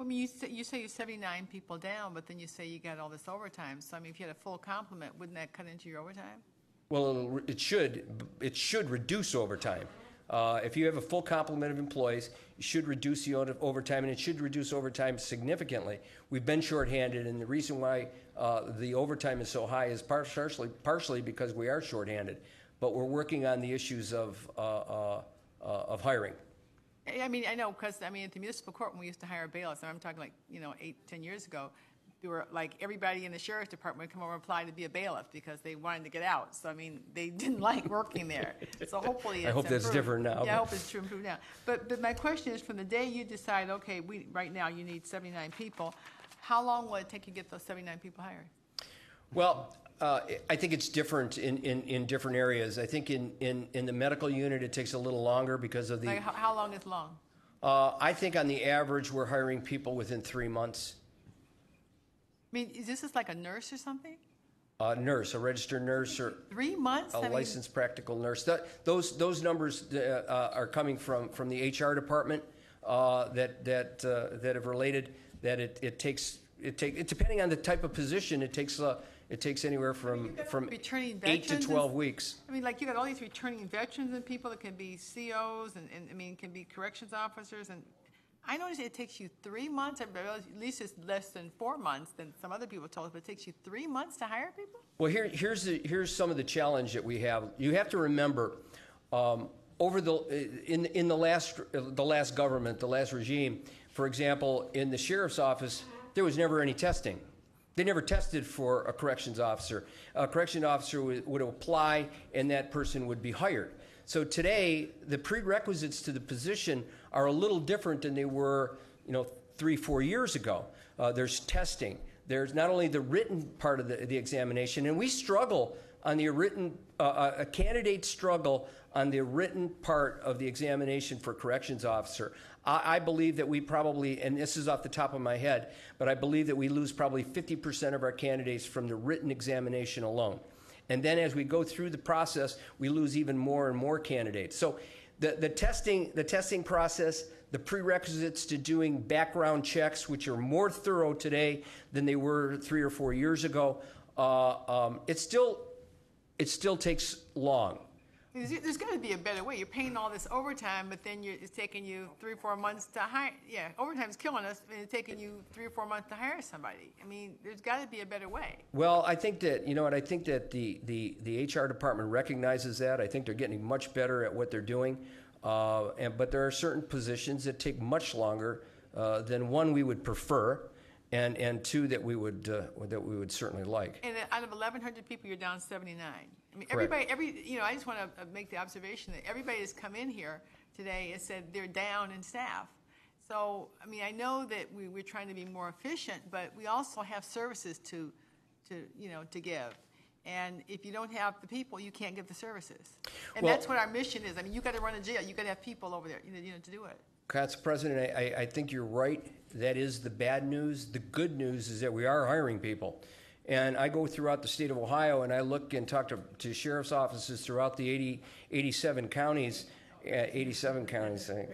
I mean, you say you're 79 people down, but then you say you got all this overtime. So, I mean, if you had a full complement, wouldn't that cut into your overtime? Well, it should reduce overtime. If you have a full complement of employees, you should reduce the overtime, and it should reduce overtime significantly. We've been shorthanded, and the reason why the overtime is so high is partially because we are shorthanded. But we're working on the issues of hiring. I mean, I know, because, I mean, at the municipal court, when we used to hire bailiffs, and I'm talking like, 8-10 years ago, they were like everybody in the sheriff's department would come over and apply to be a bailiff because they wanted to get out. So, I mean, they didn't like working there. So hopefully it's I hope that's improved. different now. Yeah, I hope it's improved now. But my question is, from the day you decide, okay, right now you need 79 people, how long will it take you to get those 79 people hired? Well, I think it's different in different areas. I think in the medical unit, it takes a little longer because of the... Like, how long is long? I think on the average, we're hiring people within 3 months. I mean, is this like a nurse or something? A nurse, a registered nurse, or 3 months? a licensed practical nurse. Those numbers are coming from the HR department that have related that it takes depending on the type of position, it takes anywhere from 8 to 12 weeks. I mean, like, you got all these returning veterans and people that can be COs and I mean, can be corrections officers. And I noticed it takes you 3 months, at least it's less than 4 months than some other people told us, but it takes you 3 months to hire people? Well, here's some of the challenge that we have. You have to remember, over in the last government, the last regime, for example, in the sheriff's office, there was never any testing. They never tested for a corrections officer. A corrections officer would apply, and that person would be hired. So today, the prerequisites to the position are a little different than they were, 3-4 years ago. There's testing. There's not only the written part of the examination, and we struggle on the written. A candidate struggle on the written part of the examination for corrections officer. I believe that we probably, and this is off the top of my head, but I believe that we lose probably 50% of our candidates from the written examination alone. And then as we go through the process, we lose even more and more candidates. So the testing process, the prerequisites to doing background checks, which are more thorough today than they were 3 or 4 years ago, it still takes long. There's got to be a better way. You're paying all this overtime, but then it's taking you 3 or 4 months to hire. Yeah, overtime's killing us, and it's taking you 3 or 4 months to hire somebody. I mean, there's got to be a better way. Well, I think that, I think that the HR department recognizes that. I think they're getting much better at what they're doing. But there are certain positions that take much longer than, one, we would prefer, and two, that we would certainly like. And out of 1,100 people, you're down 79. I mean, Correct. I just want to make the observation that everybody has come in here today and said they're down in staff. So, I mean, I know that we're trying to be more efficient, but we also have services to give. And if you don't have the people, you can't give the services. And that's what our mission is. I mean, you got to run a jail. You got to have people over there, to do it. Council President, I think you're right. That is the bad news. The good news is that we are hiring people. And I go throughout the state of Ohio, and I look and talk to sheriff's offices throughout the 87 counties. 87 counties, I think.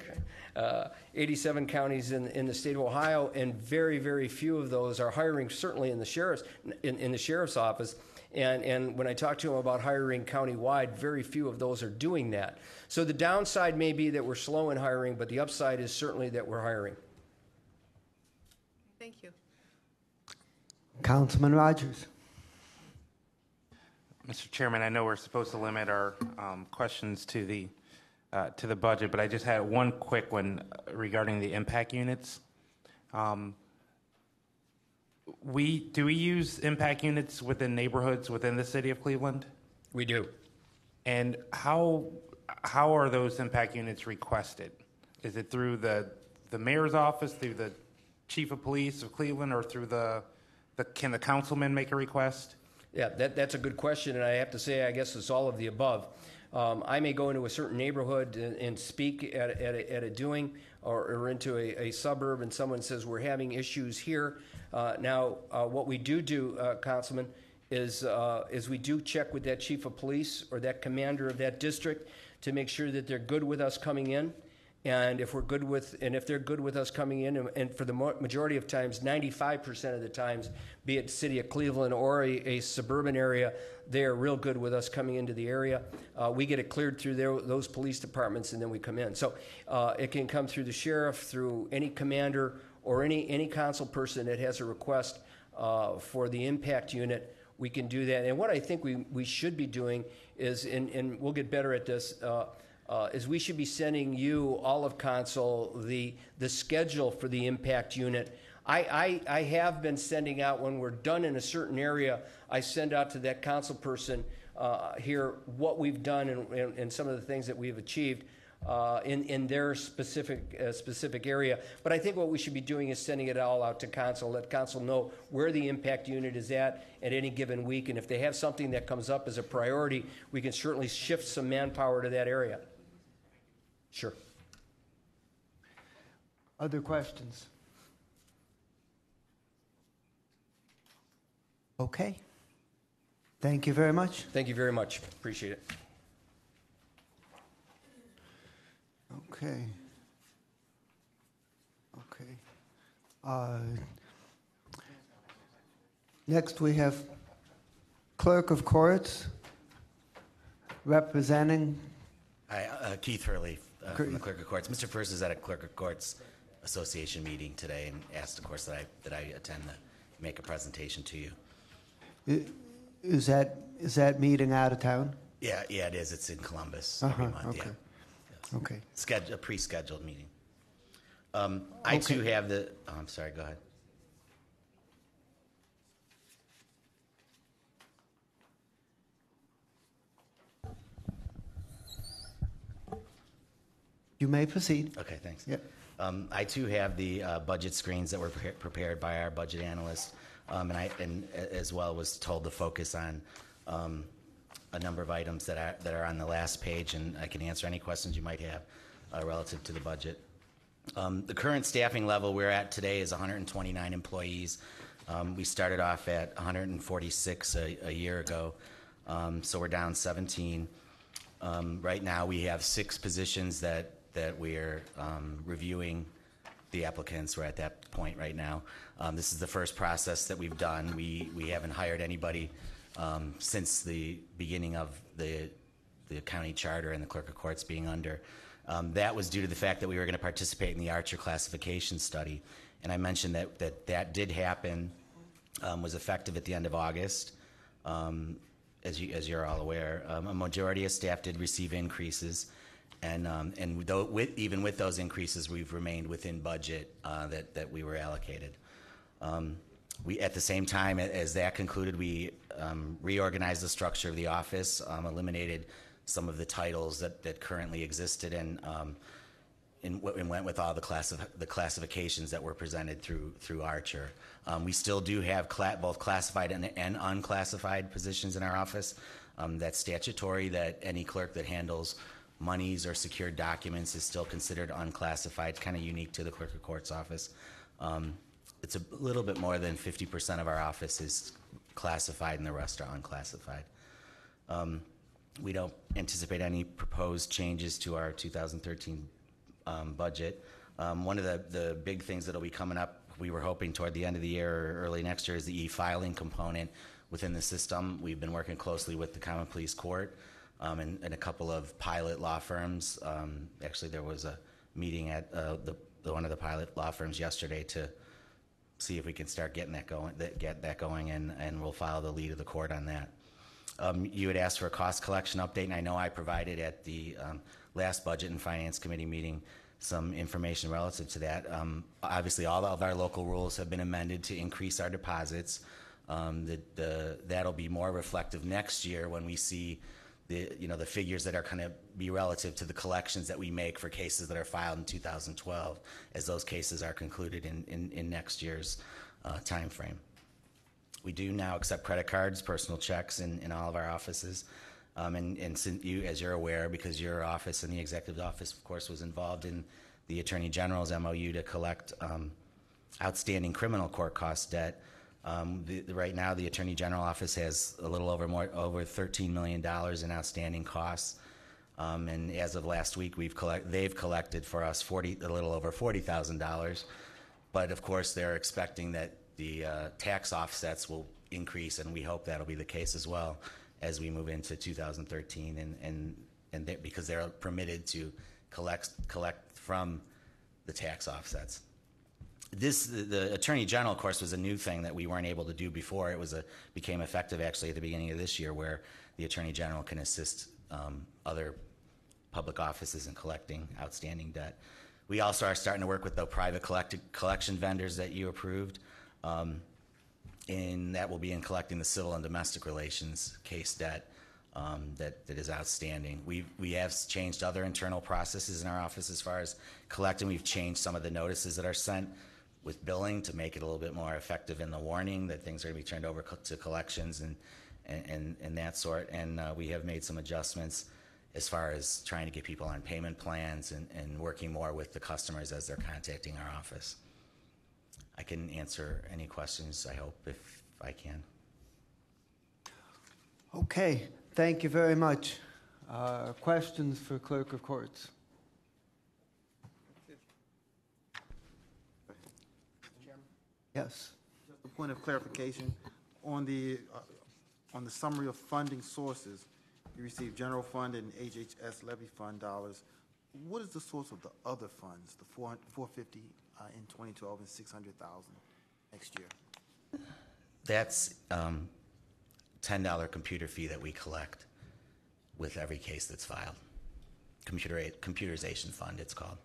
87 counties in the state of Ohio, and very, very few of those are hiring, certainly in the sheriff's office. And when I talk to them about hiring countywide, very few of those are doing that. So the downside may be that we're slow in hiring, but the upside is certainly that we're hiring. Thank you. Councilman Rogers. Mr. Chairman, I know we're supposed to limit our questions to the budget, but I just had one quick one regarding the impact units. Do we use impact units within neighborhoods within the city of Cleveland? We do. And how are those impact units requested? Is it through the mayor's office, through the chief of police of Cleveland, or through can the councilman make a request? Yeah, that's a good question, and I have to say, I guess it's all of the above. I may go into a certain neighborhood and speak at a doing, or into a suburb, and someone says, we're having issues here. Now, what we do, Councilman, is we do check with that chief of police or that commander of that district to make sure that they're good with us coming in. And if they're good with us coming in, and for the majority of times, 95% of the times, be it city of Cleveland or a suburban area, they are real good with us coming into the area. We get it cleared through those police departments, and then we come in. So it can come through the sheriff, through any commander, or any council person that has a request for the impact unit. We can do that. And what I think we should be doing is, and we'll get better at this, is we should be sending you, all of council, the schedule for the impact unit. I have been sending out, when we're done in a certain area, I send out to that council person here what we've done and some of the things that we've achieved. in their specific area. But I think what we should be doing is sending it all out to council, let council know where the impact unit is at any given week, and if they have something that comes up as a priority, we can certainly shift some manpower to that area. Sure. Other questions? Okay. Thank you very much. Thank you very much. Appreciate it. Okay. Okay. Next, we have Clerk of Courts representing. Hi, Keith Hurley from the Clerk of Courts. Mr. First is at a Clerk of Courts Association meeting today and asked, of course, that I attend to make a presentation to you. Is that meeting out of town? Yeah, it is. It's in Columbus every month. Okay. Yeah. Yes. Okay. A pre-scheduled meeting. I too have the. Oh, I'm sorry. Go ahead. You may proceed. Okay, thanks. Yep. I too have the budget screens that were prepared by our budget analyst, and as well was told to focus on a number of items that are on the last page, and I can answer any questions you might have relative to the budget. The current staffing level we're at today is 129 employees. We started off at 146 a year ago, so we're down 17. Right now we have 6 positions that we're reviewing the applicants. We're at that point right now. This is the first process that we've done. We haven't hired anybody since the beginning of the county charter and the Clerk of Courts being under. That was due to the fact that we were going to participate in the Archer classification study. And I mentioned that did happen, was effective at the end of August. As you're all aware, a majority of staff did receive increases. And even with those increases, we've remained within budget that we were allocated. We, at the same time as that concluded, we reorganized the structure of the office, eliminated some of the titles that currently existed, and went with all the classifications that were presented through Archer. We still do have both classified and unclassified positions in our office. That's statutory that any clerk that handles monies or secured documents is still considered unclassified, kind of unique to the Clerk of Courts office. It's a little bit more than 50% of our office is classified and the rest are unclassified. We don't anticipate any proposed changes to our 2013 budget. One of the big things that'll be coming up, we were hoping toward the end of the year or early next year, is the e-filing component within the system. We've been working closely with the Common Pleas Court and a couple of pilot law firms. Actually, there was a meeting at one of the pilot law firms yesterday to see if we can start getting that going, and we'll follow the lead of the court on that. You had asked for a cost collection update, and I know I provided at the last Budget and Finance Committee meeting some information relative to that. Obviously, all of our local rules have been amended to increase our deposits. That'll be more reflective next year when we see the figures that are going to be relative to the collections that we make for cases that are filed in 2012, as those cases are concluded in next year's time frame. We do now accept credit cards, personal checks in all of our offices. And since as you're aware, because your office and the executive office, of course, was involved in the Attorney General's MOU to collect outstanding criminal court cost debt, right now the Attorney General office has a little over $13 million in outstanding costs. And as of last week, they've collected for us a little over $40,000. But of course, they're expecting that the tax offsets will increase, and we hope that'll be the case as well as we move into 2013, and because they're permitted to collect from the tax offsets. The Attorney General, of course, was a new thing that we weren't able to do before. It became effective actually at the beginning of this year, where the Attorney General can assist other public offices in collecting outstanding debt. We also are starting to work with the private collection vendors that you approved. And that will be in collecting the civil and domestic relations case debt that is outstanding. We have changed other internal processes in our office as far as collecting. We've changed some of the notices that are sent with billing to make it a little bit more effective in the warning that things are going to be turned over to collections and that sort. And we have made some adjustments as far as trying to get people on payment plans and working more with the customers as they're contacting our office. I can answer any questions, I hope, if I can. Okay, thank you very much. Questions for Clerk of Courts? Yes. Just a point of clarification on the summary of funding sources. You received general fund and HHS levy fund dollars. What is the source of the other funds, the 450 in 2012 and 600,000 next year? That's $10 computer fee that we collect with every case that's filed. Computerization fund, it's called.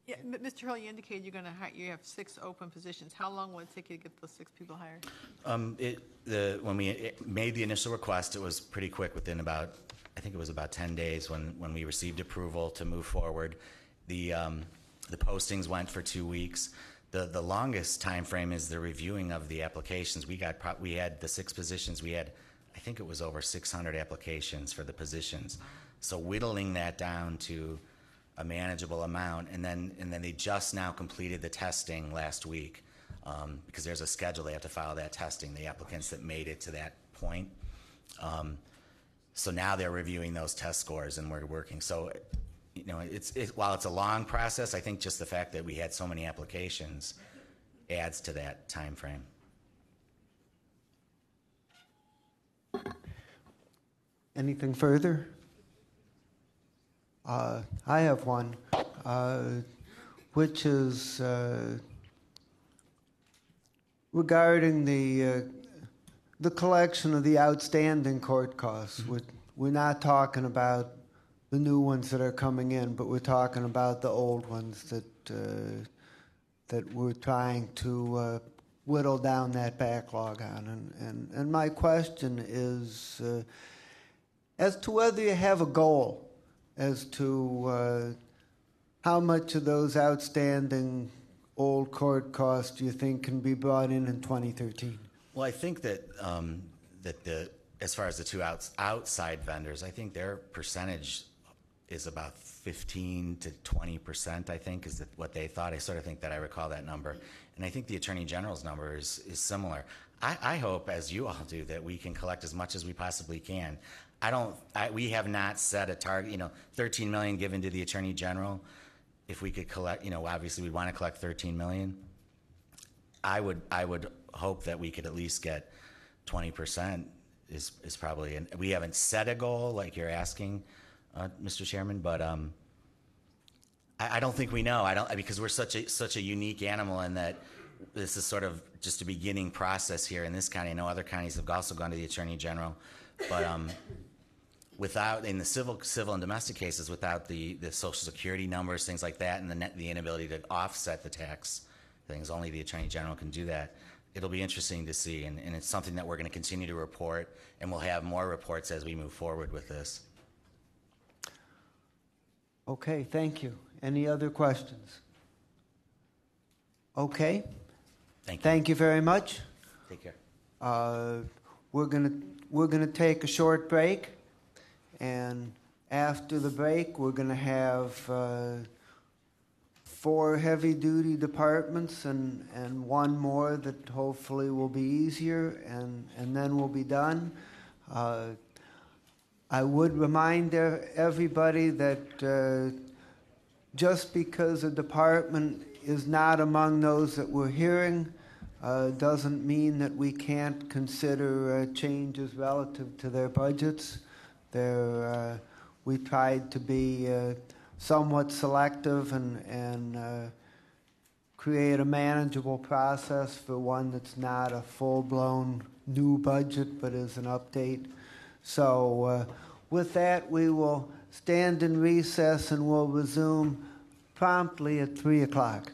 Yeah, Mr. Hurley, you indicated you're going to hire, you have 6 open positions. How long will it take you to get those 6 people hired? When we made the initial request, it was pretty quick. Within about, I think it was about 10 days when we received approval to move forward. The postings went for 2 weeks. The longest time frame is the reviewing of the applications. We had the 6 positions. We had, I think it was over 600 applications for the positions. So whittling that down to a manageable amount, and then they just now completed the testing last week, because there's a schedule. They have to file that testing, the applicants that made it to that point. So now they're reviewing those test scores, and we're working. So, you know, while it's a long process, I think just the fact that we had so many applications adds to that time frame. Anything further? I have one, which is regarding the collection of the outstanding court costs. We're not talking about the new ones that are coming in, but we're talking about the old ones that we're trying to whittle down that backlog on. And my question is as to whether you have a goal as to how much of those outstanding old court costs do you think can be brought in 2013? Well, I think that as far as the 2 outside vendors, I think their percentage is about 15 to 20%, I think, is what they thought. I sort of think that I recall that number. And I think the Attorney General's number is similar. I hope, as you all do, that we can collect as much as we possibly can. We have not set a target, $13 million given to the Attorney General. If we could collect, obviously we'd want to collect $13 million. I would hope that we could at least get 20% is probably, and we haven't set a goal like you're asking, Mr. Chairman, but I don't think we know. Because we're such a unique animal in that this is sort of just a beginning process here in this county. I know other counties have also gone to the Attorney General, but without, in the civil and domestic cases, without the Social Security numbers, things like that, and the inability to offset the tax things, only the Attorney General can do that. It'll be interesting to see, and it's something that we're going to continue to report, and we'll have more reports as we move forward with this. Okay, thank you. Any other questions? Okay. Thank you very much. Take care. We're gonna take a short break, and after the break, we're gonna have 4 heavy-duty departments and 1 more that hopefully will be easier, and then we'll be done. I would remind everybody that just because a department is not among those that we're hearing doesn't mean that we can't consider changes relative to their budgets. We tried to be somewhat selective and create a manageable process for one that's not a full-blown new budget but is an update. So with that, we will stand in recess and we'll resume promptly at 3 o'clock.